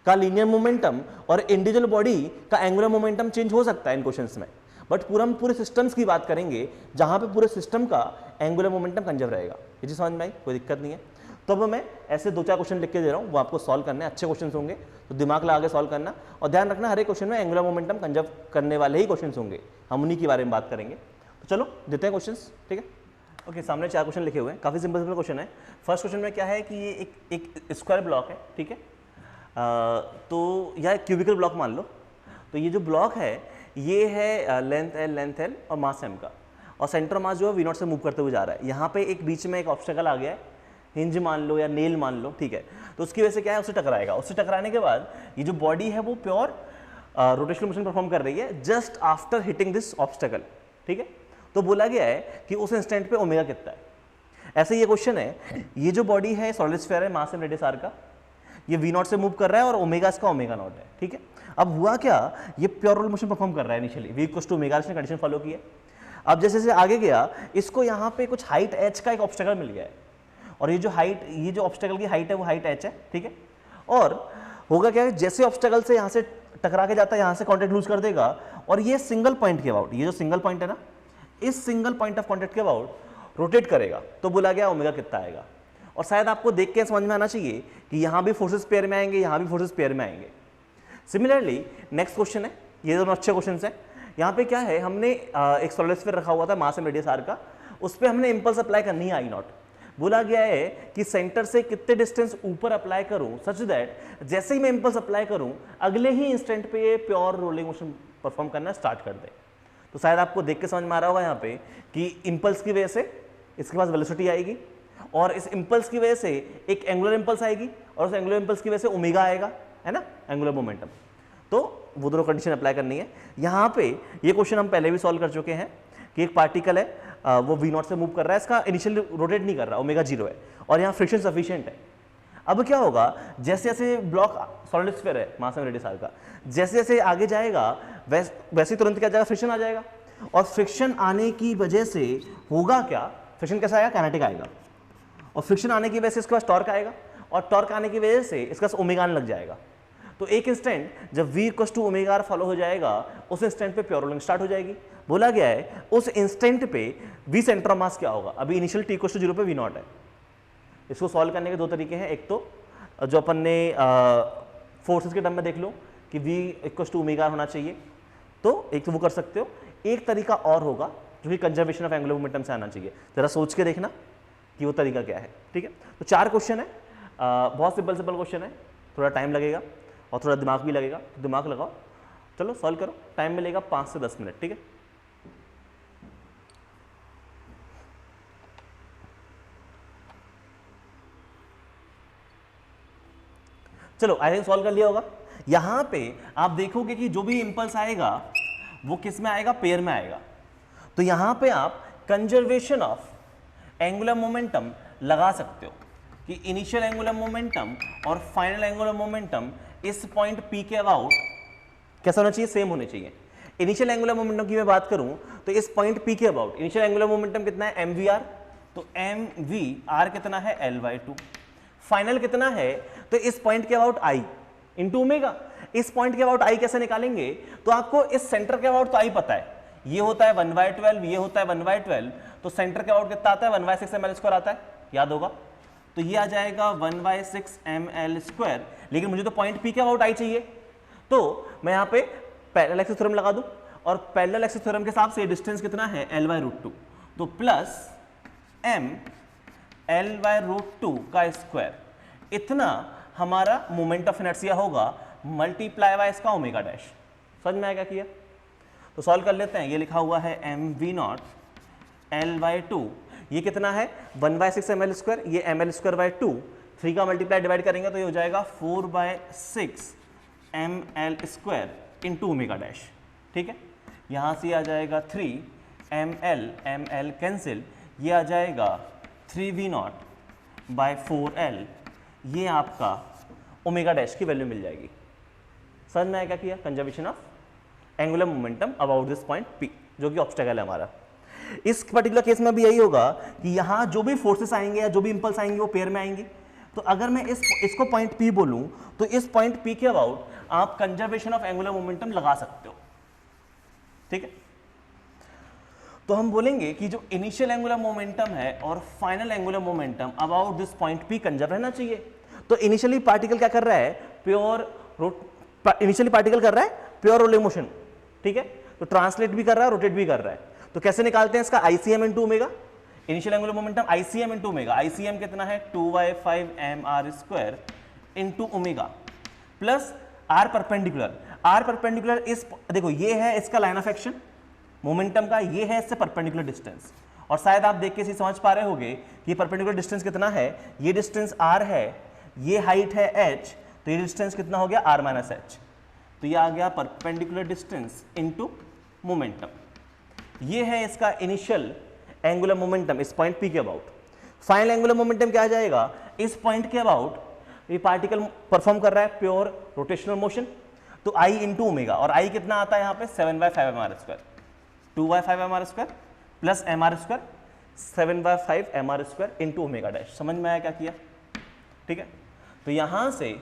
Speaker 1: का लीनियर मोमेंटम और इंडिविजुअल बॉडी का एंगुलर मोमेंटम चेंज हो सकता है इन क्वेश्चंस में, बट हम पूरे सिस्टम्स की बात करेंगे जहां पे पूरे सिस्टम का एंगुलर मोमेंटम कंजर्व रहेगा। ये चीज समझ में आई, कोई दिक्कत नहीं है। तो अब मैं ऐसे 2-4 क्वेश्चन लिख के दे रहा हूँ, वो आपको सॉल्व करने, अच्छे क्वेश्चन होंगे तो दिमाग लगा के सॉल्व करना, और ध्यान रखना हर एक क्वेश्चन में एंगुलर मोमेंटम कंजर्व करने वाले ही क्वेश्चन होंगे, हम उन्हीं के बारे में बात करेंगे। तो चलो देते हैं क्वेश्चंस, ठीक है। ओके, सामने 4 क्वेश्चन लिखे हुए हैं, काफ़ी सिंपल क्वेश्चन है। फर्स्ट क्वेश्चन में क्या है कि ये एक स्क्वायर ब्लॉक है, ठीक है। तो यह क्यूबिकल ब्लॉक मान लो। तो ये जो ब्लॉक है ये है लेंथ L और मास M का, और सेंटर मास जो है V0 से मूव करते हुए जा रहा है। यहाँ पे एक बीच में एक ऑब्स्टेकल आ गया है, हिंज मान लो या नेल मान लो, ठीक है। तो उसकी वजह से क्या है, उससे टकराएगा। उससे टकराने के बाद ये जो बॉडी है वो प्योर रोटेशनल मोशन परफॉर्म कर रही है just after hitting this obstacle, ठीक है। तो बोला गया है कि उस इंस्टेंट पे ओमेगा कितना है। ऐसे ये क्वेश्चन है, ये जो बॉडी है सॉलिड स्फीयर है, मास M रेडियस r का, ये V0 से मूव कर रहा है और ओमेगा इसका ओमेगा नॉट है, ठीक है। अब हुआ क्या, ये प्योर रोल मोशन परफॉर्म कर रहा है initially, V equals to omega, इसने कंडीशन फॉलो की है। अब जैसे जैसे आगे गया, इसको यहाँ पे कुछ हाइट h का एक ऑब्स्टेकल मिल गया है, और ये जो ऑब्स्टेकल की हाइट है वो हाइट h है, ठीक है। और होगा क्या है, जैसे ऑब्स्टेकल से यहाँ से टकरा के जाता है, यहाँ से कॉन्टेक्ट लूज कर देगा, और ये सिंगल पॉइंट के अबाउट, ये जो सिंगल पॉइंट है ना, इस सिंगल पॉइंट ऑफ कॉन्टेक्ट के अबाउट रोटेट करेगा। तो बोला गया ओमेगा कितना आएगा। और शायद आपको देख के समझ में आना चाहिए कि यहाँ भी फोर्सेस पेयर में आएंगे, यहाँ भी फोर्सेस पेयर में आएंगे। सिमिलरली नेक्स्ट क्वेश्चन है, ये दोनों अच्छे क्वेश्चन हैं। यहाँ पे क्या है, हमने एक सॉलिड स्फीयर रखा हुआ था मास M रेडियस r का, उस पर हमने इंपल्स अप्लाई करनी है I0। बोला गया है कि सेंटर से कितने डिस्टेंस ऊपर अप्लाई करूं सच दैट जैसे ही मैं इंपल्स अप्लाई करूं अगले ही इंस्टेंट पे ये प्योर रोलिंग मोशन परफॉर्म करना स्टार्ट कर दे। तो शायद आपको देख के समझ में आ रहा होगा यहाँ पे कि इंपल्स की वजह से इसके पास वेलोसिटी आएगी, और इस इंपल्स की वजह से एक एंगुलर इंपल्स आएगी, और उस एंगुलर इंपल्स की वजह से ओमेगा आएगा, है ना, एंगुलर मोमेंटम। तो वो दोनों कंडीशन अप्लाई करनी है। यहाँ पे ये क्वेश्चन हम पहले भी सॉल्व कर चुके हैं कि एक पार्टिकल है वो V0 से मूव कर रहा है, इसका इनिशियल रोटेट नहीं कर रहा, ओमेगा 0 है, और यहाँ फ्रिक्शन सफिशिएंट है। अब क्या होगा, जैसे जैसे ब्लॉक सॉलिड स्फीयर है मास M रेडियस r का, जैसे जैसे आगे जाएगा वैसे तुरंत क्या जाएगा, फ्रिक्शन आ जाएगा। और फ्रिक्शन आने की वजह से होगा क्या, फ्रिक्शन कैसा आएगा, काइनेटिक आएगा, और फ्रिक्शन आने की वजह से इसके पास टॉर्क आएगा, और टॉर्क आने की वजह से इसका ओमेगा लग जाएगा। तो एक इंस्टेंट जब v equal to omega R follow हो जाएगा उस इंस्टेंट पे प्योर रोलिंग स्टार्ट हो जाएगी। बोला गया है उस इंस्टेंट पे v सेंटर ऑफ मास क्या होगा। अभी इनिशियल t इक्वल टू 0 पे v नॉट है। इसको सॉल्व करने के दो तरीके हैं, एक तो जो अपन ने फोर्सेस के टर्म में देख लो कि v equal to omega R होना चाहिए, तो एक तो वो कर सकते हो। एक तरीका और होगा जो कि कंजर्वेशन ऑफ एंगुलर मोमेंटम से आना चाहिए। जरा सोच के देखना कि वो तरीका क्या है। ठीक है, तो 4 क्वेश्चन है, बहुत सिंपल क्वेश्चन है, थोड़ा टाइम लगेगा और थोड़ा दिमाग भी लगेगा, तो दिमाग लगाओ, चलो सॉल्व करो। टाइम मिलेगा 5 से 10 मिनट। ठीक है, चलो आई थिंक सॉल्व कर लिया होगा। यहां पे आप देखोगे कि जो भी इंपल्स आएगा वो किस में आएगा, पेयर में आएगा। तो यहां पे आप कंजर्वेशन ऑफ एंगुलर मोमेंटम लगा सकते हो कि इनिशियल एंगुलर मोमेंटम और फाइनल एंगुलर मोमेंटम इस पॉइंट P के अबाउट कैसा होना चाहिए, सेम होने चाहिए। इनिशियल एंगुलर मोमेंटम की मैं बात करूं तो इस पॉइंट P के अबाउट इनिशियल एंगुलर मोमेंटम कितना है, mvr, तो mvr कितना है, l/2। फाइनल कितना है, तो इस पॉइंट के अबाउट i इंटू ओमेगा। इस पॉइंट के अबाउट i कैसे निकालेंगे, तो आपको इस सेंटर के अबाउट तो i पता है, ये होता है 1/12, ये होता है 1/12, तो सेंटर के अबाउट कितना आता है, 1/6 ml² आता है, याद होगा। तो ये आ जाएगा 1/6 ml²। लेकिन मुझे तो पॉइंट P के अबाउट i चाहिए, तो मैं यहाँ पे पैरेलल एक्सिस थ्योरम लगा दूं और पैरेलल एक्सिस थ्योरम के हिसाब से डिस्टेंस कितना है, l/√2, तो प्लस m l/√2 का स्क्वायर, इतना हमारा मोमेंट ऑफ इनर्शिया होगा मल्टीप्लाई बाय इसका ओमेगा डैश। समझ में आएगा किया, तो सॉल्व कर लेते हैं। ये लिखा हुआ है mv0 l/2, ये कितना है 1/6 ml², ये ml²/2, 3 का मल्टीप्लाई डिवाइड करेंगे तो ये हो जाएगा 4/6 ml² इंटू ओमेगा डैश। ठीक है, यहाँ से आ जाएगा 3 ml कैंसिल, ये आ जाएगा 3v0/4l, ये आपका ओमेगा डैश की वैल्यू मिल जाएगी। समझ में आएगा किया, conservation of angular momentum about this point P, जो कि ऑब्स्टेकल है हमारा। इस पर्टिकुलर केस में भी यही होगा कि यहाँ जो भी फोर्सेस आएंगे या जो भी इंपल्स आएंगे वो पेयर में आएंगे। तो अगर मैं इसको पॉइंट P बोलूं तो इस पॉइंट P के अबाउट आप कंजर्वेशन ऑफ एंगुलर मोमेंटम लगा सकते हो। ठीक है, तो हम बोलेंगे कि जो इनिशियल एंगुलर मोमेंटम है और final angular momentum about this point P conserve रहना चाहिए। तो इनिशियली पार्टिकल क्या कर रहा है, इनिशियली पार्टिकल कर रहा है प्योर रोलिंग मोशन। ठीक है, तो ट्रांसलेट भी कर रहा है, रोटेट भी कर रहा है। तो कैसे निकालते हैं इसका, ICM into omega, initial angular momentum ICM into omega. ICM कितना है 2/5 mr² into omega plus r perpendicular. r perpendicular इस, देखो ये है इसका लाइन ऑफ एक्शन मोमेंटम का, ये है इससे परपेंडिकुलर डिस्टेंस। और शायद आप देख के समझ पा रहे होगे कि परपेंडिकुलर डिस्टेंस कितना है, ये डिस्टेंस r है, ये हाइट है h, तो ये डिस्टेंस कितना हो गया r - h, तो ये आ गया परपेंडिकुलर डिस्टेंस इनटू मोमेंटम। ये है इसका इनिशियल एंगुलर मोमेंटम इस पॉइंट P के अबाउट। फाइनल एंगुलर मोमेंटम क्या आ जाएगा, इस पॉइंट के अबाउट ये पार्टिकल परफॉर्म कर रहा है प्योर रोटेशनल मोशन, तो I इंटू ओमेगा, और I कितना आता है यहाँ पे 7/5 mr², 2/5 mr² plus mr², 7/5 mr² into omega dash. समझ में आया क्या किया। ठीक है, तो यहाँ से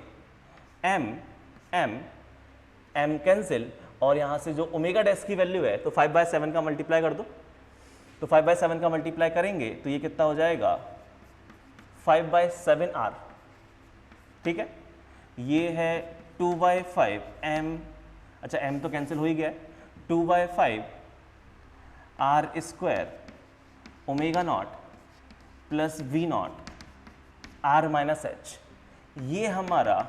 Speaker 1: m कैंसिल, और यहाँ से जो ओमेगा डैश की वैल्यू है तो 5/7 का मल्टीप्लाई कर दो, तो 5/7 का मल्टीप्लाई करेंगे तो ये कितना हो जाएगा 5/7r। ठीक है, ये है 2/5 m, अच्छा m तो कैंसिल हो ही गया है, 2/5 r² omega naught plus v0 r - h, ये हमारा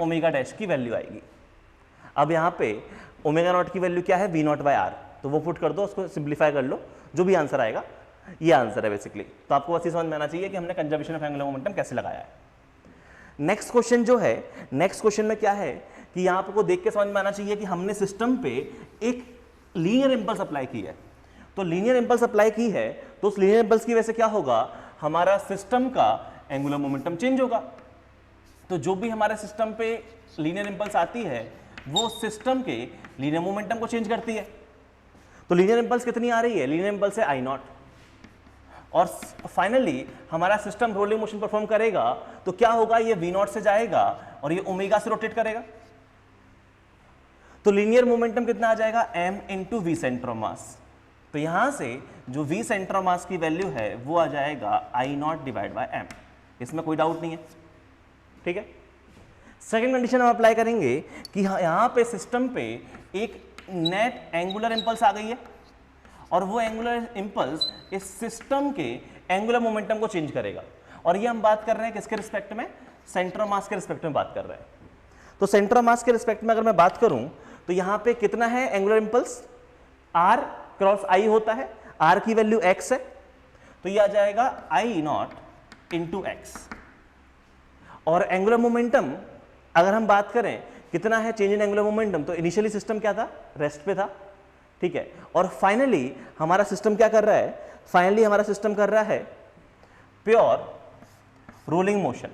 Speaker 1: ओमेगा डैश की वैल्यू आएगी। अब यहाँ पे ओमेगा नॉट की वैल्यू क्या है, v0/r, तो वो पुट कर दो, उसको सिंप्लीफाई कर लो, जो भी आंसर आएगा ये आंसर है बेसिकली। तो आपको बस ये समझ में आना चाहिए कि हमने कंजर्वेशन ऑफ एंगुलर मोमेंटम कैसे लगाया है। नेक्स्ट क्वेश्चन जो है, नेक्स्ट क्वेश्चन में क्या है कि यहाँ आपको देख के समझ में आना चाहिए कि हमने सिस्टम पे एक लीनियर इंपल्स अप्लाई की है। तो लीनियर इंपल्स अप्लाई की है तो उस लीनियर इंपल्स की वजह से क्या होगा, हमारा सिस्टम का एंगुलर मोमेंटम चेंज होगा। तो जो भी हमारे सिस्टम पे लीनियर इंपल्स आती है वो सिस्टम के लीनियर मोमेंटम को चेंज करती है। तो लीनियर इंपल्स कितनी आ रही है, लीनियर इंपल्स है I0, और फाइनली हमारा सिस्टम रोलिंग मोशन परफॉर्म करेगा तो क्या होगा, ये V0 से जाएगा और ये ओमेगा से रोटेट करेगा, तो लीनियर मोमेंटम कितना आ जाएगा m into V centre of mass. तो यहां से जो वी सेंटर ऑफ मास की वैल्यू है वो आ जाएगा आई नॉट डिवाइड बाय m, इसमें कोई डाउट नहीं है, ठीक है। सेकेंड कंडीशन हम अप्लाई करेंगे कि यहां पे सिस्टम पे एक नेट एंगुलर इंपल्स आ गई है और वो एंगुलर इंपल्स इस सिस्टम के एंगुलर मोमेंटम को चेंज करेगा, और ये हम बात कर रहे हैं किसके रिस्पेक्ट में, सेंटर ऑफ मास के रिस्पेक्ट में बात कर रहे हैं। तो सेंटर ऑफ मास के रिस्पेक्ट में अगर मैं बात करूं तो यहां पे कितना है angular impulse, r cross i होता है, r की वैल्यू x है, तो ये आ जाएगा आई नॉट इंटू एक्स। और एंगुलर मोमेंटम अगर हम बात करें कितना है चेंज इन एंगुलर मोमेंटम, तो इनिशियली सिस्टम क्या था, रेस्ट पे था, ठीक है। और फाइनली हमारा सिस्टम क्या कर रहा है, फाइनली हमारा सिस्टम कर रहा है प्योर रोलिंग मोशन,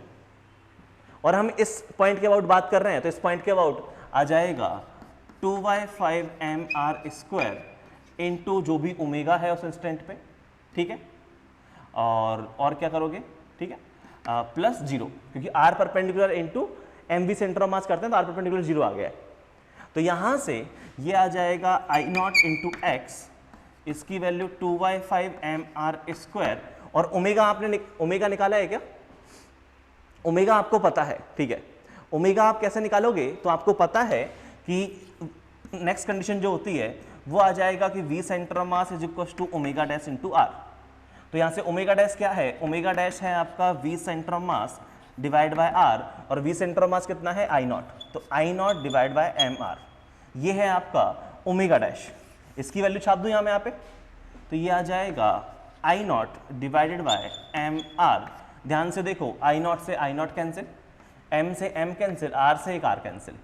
Speaker 1: और हम इस पॉइंट के अबाउट बात कर रहे हैं, तो इस पॉइंट के अबाउट आ जाएगा 2/5mr² इंटू जो भी ओमेगा है उस इंस्टेंट पे, ठीक है। और क्या करोगे, ठीक है, प्लस 0, क्योंकि r perpendicular into M V centre of mass करते हैं तो r परपेंडिकुलर 0 आ गया है। तो यहां से ये आ जाएगा आई नॉट इंटू एक्स, इसकी वैल्यू 2/5mr², और ओमेगा आपने ओमेगा निकाला है क्या, ओमेगा आपको पता है, ठीक है। ओमेगा आप कैसे निकालोगे, तो आपको पता है कि नेक्स्ट कंडीशन जो होती है वो आ जाएगा कि v centre of mass is equal to omega dash into r। तो यहाँ से ओमेगा डैश क्या है, ओमेगा डैश है आपका v centre of mass divide by r, और v सेंटर ऑफ मास कितना है आई नॉट, तो आई नॉट डिवाइड बाय mr, ये है आपका ओमेगा डैश। इसकी वैल्यू छाप दूं यहाँ में, यहाँ पे, तो ये आ जाएगा आई नॉट डिवाइडेड बाय mr। ध्यान से देखो, आई नॉट से आई नॉट कैंसिल, m से m कैंसिल, r से एक r कैंसिल,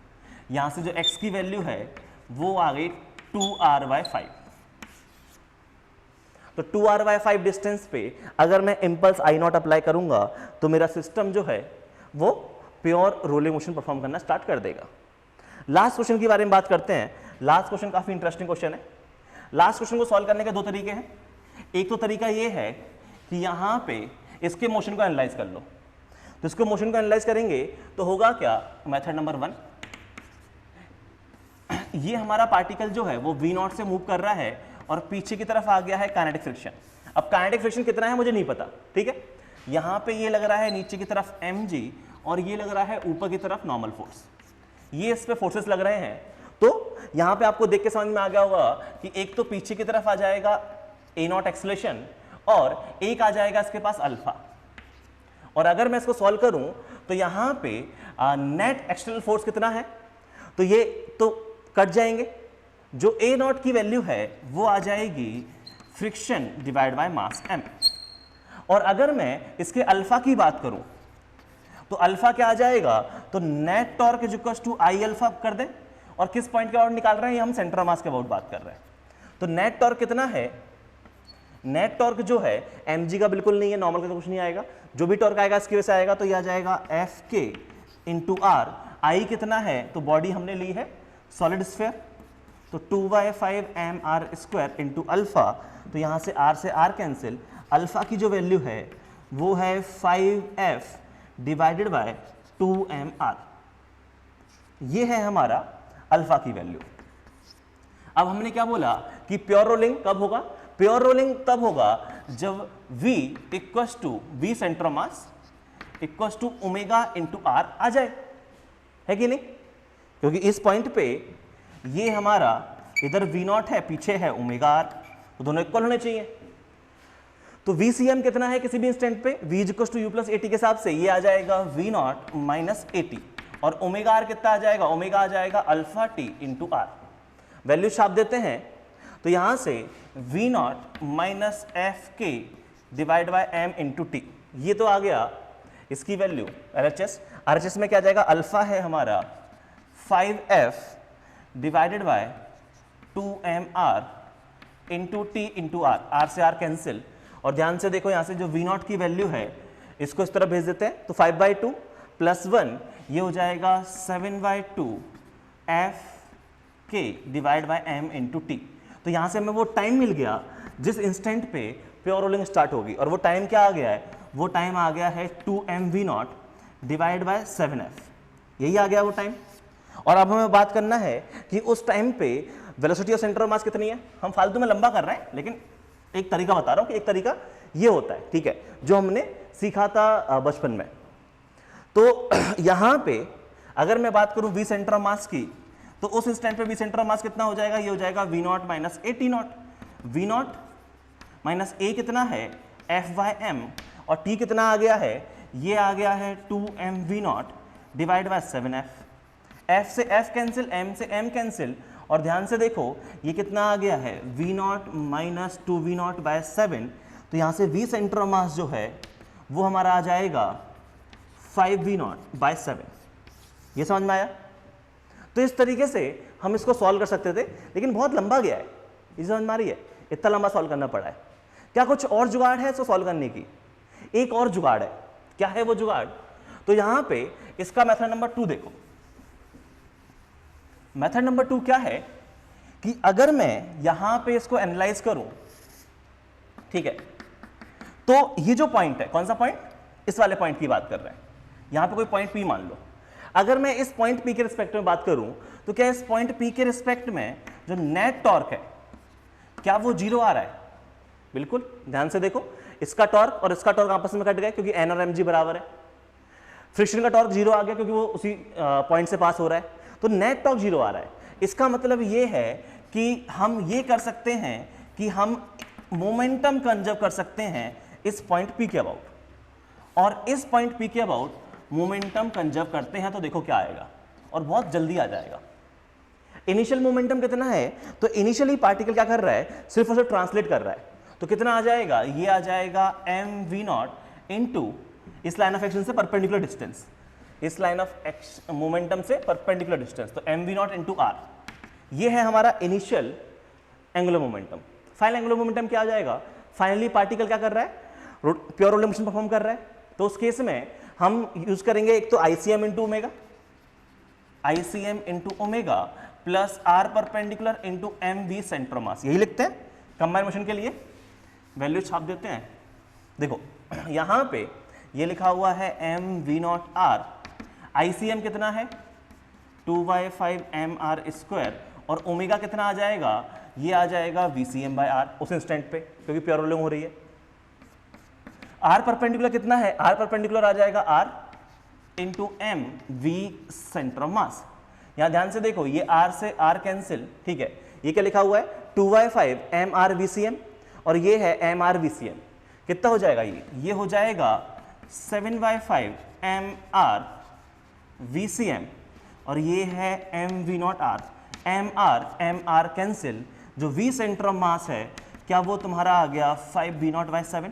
Speaker 1: यहाँ से जो x की वैल्यू है वो आ गई 2r/5। तो 2r/5 डिस्टेंस पे अगर मैं इंपल्स आई नॉट अप्लाई करूंगा तो मेरा सिस्टम जो है वो प्योर रोलिंग मोशन परफॉर्म करना स्टार्ट कर देगा। लास्ट क्वेश्चन के बारे में बात करते हैं। लास्ट क्वेश्चन काफी इंटरेस्टिंग क्वेश्चन है। लास्ट क्वेश्चन को सॉल्व करने के दो तरीके हैं। एक तो तरीका ये है कि यहां पे इसके मोशन को एनालाइज कर लो, तो इसको मोशन को एनालाइज करेंगे तो होगा क्या, मेथड नंबर 1, ये हमारा पार्टिकल जो है वो v0 से मूव कर रहा है और पीछे की तरफ आ गया है काइनेटिक फ्रिक्शन। अब काइनेटिक फ्रिक्शन कितना है मुझे नहीं पता, ठीक है। यहां पे ये लग रहा है नीचे की तरफ mg और ये लग रहा है ऊपर की तरफ नॉर्मल फोर्स, ये इस पे फोर्सेस लग रहे हैं। तो यहां पे आपको देख के समझ में आ गया होगा कि एक तो पीछे की तरफ आ जाएगा a0 एक्सेलरेशन और एक आ जाएगा इसके पास अल्फा। और अगर मैं इसको सॉल्व करूं तो यहां पे नेट एक्सटर्नल फोर्स कितना है, तो ये तो कट जाएंगे, जो a0 की वैल्यू है वो आ जाएगी friction divide by mass m। और अगर मैं इसके अल्फा की बात करूं तो अल्फा क्या आ जाएगा, तो net torque is equal to I alpha कर दें, और किस पॉइंट के अबाउट निकाल रहे हैं, हम सेंटर मास के अबाउट बात कर रहे हैं। तो नेट टॉर्क कितना है, नेट टॉर्क जो है mg का बिल्कुल नहीं है, नॉर्मल का तो कुछ नहीं आएगा, जो भी टॉर्क आएगा इसकी वजह से आएगा, तो यह आ जाएगा Fk इंटू आर। आई कितना है, तो बॉडी हमने ली है सॉलिड स्फीयर, तो 2/5mr² इंटू अल्फा, तो यहां से r से r कैंसिल, अल्फा की जो वैल्यू है वो है 5f डिवाइडेड बाय 2mr, ये है हमारा अल्फा की वैल्यू। अब हमने क्या बोला कि प्योर रोलिंग कब होगा, प्योर रोलिंग तब होगा जब v equals to v centre mass equals to omega into r आ जाए, है कि नहीं, क्योंकि इस पॉइंट पे ये हमारा इधर v0 है, पीछे है ओमेगा r, तो दोनों इक्वल होने चाहिए। तो VCM कितना है किसी भी इंस्टेंट पे, v equals to u plus at के हिसाब से ये आ जाएगा v0 माइनस at, और ओमेगा r कितना आ जाएगा, ओमेगा आ जाएगा alpha t into r। Value छाप देते हैं, तो यहां से v0 minus fk divide by m into T, ये तो आ गया इसकी वैल्यू RHS में क्या जाएगा, अल्फा है हमारा 5f divided by 2mr into T into R, R से आर कैंसिल। और ध्यान से देखो, यहां से जो v0 की वैल्यू है इसको इस तरफ भेज देते हैं, तो 5/2 प्लस 1 ये हो जाएगा 7/2 fk divide by m into T. तो यहां से हमें वो टाइम मिल गया जिस इंस्टेंट पे प्योर रोलिंग स्टार्ट होगी, और वो टाइम क्या आ गया है, वो टाइम आ गया है 2m v0 divide by 7f। यही आ गया वो टाइम। और अब हमें बात करना है कि उस टाइम पे वेलोसिटी ऑफ सेंटर ऑफ मास कितनी है। हम फालतू में लंबा कर रहे हैं, लेकिन एक तरीका बता रहा हूं कि एक तरीका ये होता है, ठीक है, जो हमने सीखा था बचपन में। तो यहां पे अगर मैं बात करूं वी सेंटर ऑफ मास की, तो उस इंस्टेंट पे वी सेंटर ऑफ मास कितना हो जाएगा, ये हो जाएगा V naught minus A T naught. V naught minus A कितना है, एफ बाय एम, और टी कितना आ गया है, ये आ गया है 2m V naught divide by 7f। f से f कैंसिल, m से m कैंसिल, और ध्यान से देखो ये कितना आ गया है, V naught minus 2v naught by 7। तो यहाँ से वी सेंटर ऑफ मास जो है वो हमारा आ जाएगा 5v नॉट बाय 7। ये समझ में आया? तो इस तरीके से हम इसको सॉल्व कर सकते थे, लेकिन बहुत लंबा गया है। ये समझ में आ रही है? इतना लंबा सॉल्व करना पड़ा है। क्या कुछ और जुगाड़ है इसको सॉल्व करने की? एक और जुगाड़ है। क्या है वो जुगाड़? तो यहां पे इसका मेथड नंबर 2 देखो। मेथड नंबर 2 क्या है कि अगर मैं यहां पे इसको एनालाइज करूं, ठीक है, तो ये जो पॉइंट है, कौन सा पॉइंट? इस वाले पॉइंट की बात कर रहे हैं। यहां पे कोई पॉइंट P मान लो। अगर मैं इस पॉइंट P के रिस्पेक्ट में बात करूं, तो क्या इस पॉइंट P के रिस्पेक्ट में जो नेट टॉर्क है, क्या वो 0 आ रहा है? बिल्कुल, ध्यान से देखो, इसका टॉर्क और इसका टॉर्क आपस में कट गए क्योंकि n और mg बराबर है। फ्रिक्शन का टॉर्क 0 आ गया क्योंकि वो उसी पॉइंट से पास हो रहा है, तो नेट टॉर्क 0 आ रहा है। इसका मतलब ये है कि हम ये कर सकते हैं कि हम मोमेंटम कंजर्व कर सकते हैं इस पॉइंट P के अबाउट, और इस पॉइंट P के अबाउट मोमेंटम कंजर्व करते हैं तो देखो क्या आएगा, और बहुत जल्दी आ जाएगा। इनिशियल मोमेंटम कितना है? तो इनिशियली पार्टिकल क्या कर रहा है, सिर्फ और सिर्फ ट्रांसलेट कर रहा है। तो कितना आ जाएगा, ये आ जाएगा mv नॉट इनटू इस लाइन ऑफ एक्शन से परपेंडिकुलर डिस्टेंस, इस लाइन ऑफ मोमेंटम से परपेंडिकुलर डिस्टेंस, तो mv नॉट इनटू r। ये है हमारा initial angular momentum. Final angular momentum क्या आ जाएगा? फाइनली पार्टिकल क्या कर रहा है, प्योर रोलिंग मोशन परफॉर्म कर रहा है। तो उस केस में हम यूज करेंगे एक तो ICM into omega, ICM into omega plus r perpendicular into mv centre mass. यही लिखते हैं कंबाइन मोशन के लिए, वैल्यू छाप देते हैं। देखो यहां पे ये लिखा हुआ है mv नॉट r, ICM कितना है 2/5 mr स्क्वायर, और ओमेगा कितना आ जाएगा, ये आ जाएगा VCM बाय r उस इंस्टेंट पे, क्योंकि प्योर रोलिंग हो रही है। r परपेंडिकुलर कितना है, r परपेंडिकुलर आ जाएगा r into m v centre of मास। यहां ध्यान से देखो, ये r से r कैंसिल, ठीक है, ये क्या लिखा हुआ है 2/5 mr VCM, और ये है mr VCM। कितना हो जाएगा ये हो जाएगा 7/5 mr VCM, और ये है mv not r। mr cancel, जो v सेंटर ऑफ मास है क्या वो तुम्हारा आ गया 5v नॉट बाय 7।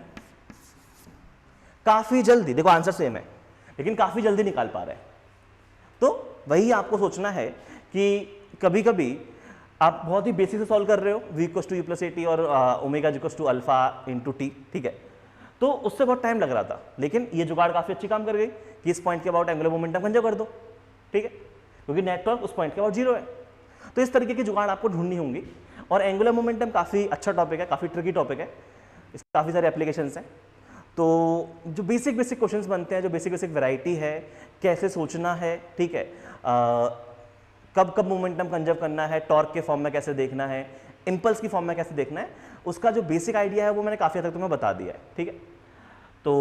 Speaker 1: काफी जल्दी, देखो आंसर सेम है लेकिन काफी जल्दी निकाल पा रहे हैं। तो वही आपको सोचना है कि कभी कभी आप बहुत ही बेसिक से सॉल्व कर रहे हो, v equals to u plus at और omega equals to alpha into T, ठीक है, तो उससे बहुत टाइम लग रहा था, लेकिन ये जुगाड़ काफी अच्छी काम कर गई कि इस पॉइंट के अबाउट एंगुलर मोमेंटम कंजर्व कर दो, ठीक है, क्योंकि नेट टॉर्क उस पॉइंट के अबाउट 0 है। तो इस तरीके की जुगाड़ आपको ढूंढनी होंगी, और एंगुलर मोमेंटम काफी अच्छा टॉपिक है, काफी ट्रिकी टॉपिक है, इसके काफी सारे एप्लीकेशंस हैं। तो जो बेसिक क्वेश्चंस बनते हैं, जो बेसिक वैरायटी है, कैसे सोचना है, ठीक है, कब कब मोमेंटम कंजर्व करना है, टॉर्क के फॉर्म में कैसे देखना है, इंपल्स की फॉर्म में कैसे देखना है, उसका जो बेसिक आइडिया है वो मैंने काफ़ी हद तक तुम्हें बता दिया है, ठीक है। तो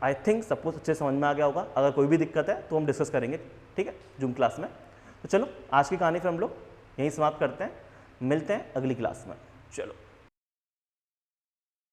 Speaker 1: आई थिंक सपोज अच्छे समझ में आ गया होगा। अगर कोई भी दिक्कत है तो हम डिस्कस करेंगे, ठीक है, जूम क्लास में। तो चलो आज की कहानी फिर हम लोग यहीं समाप्त करते हैं, मिलते हैं अगली क्लास में। चलो।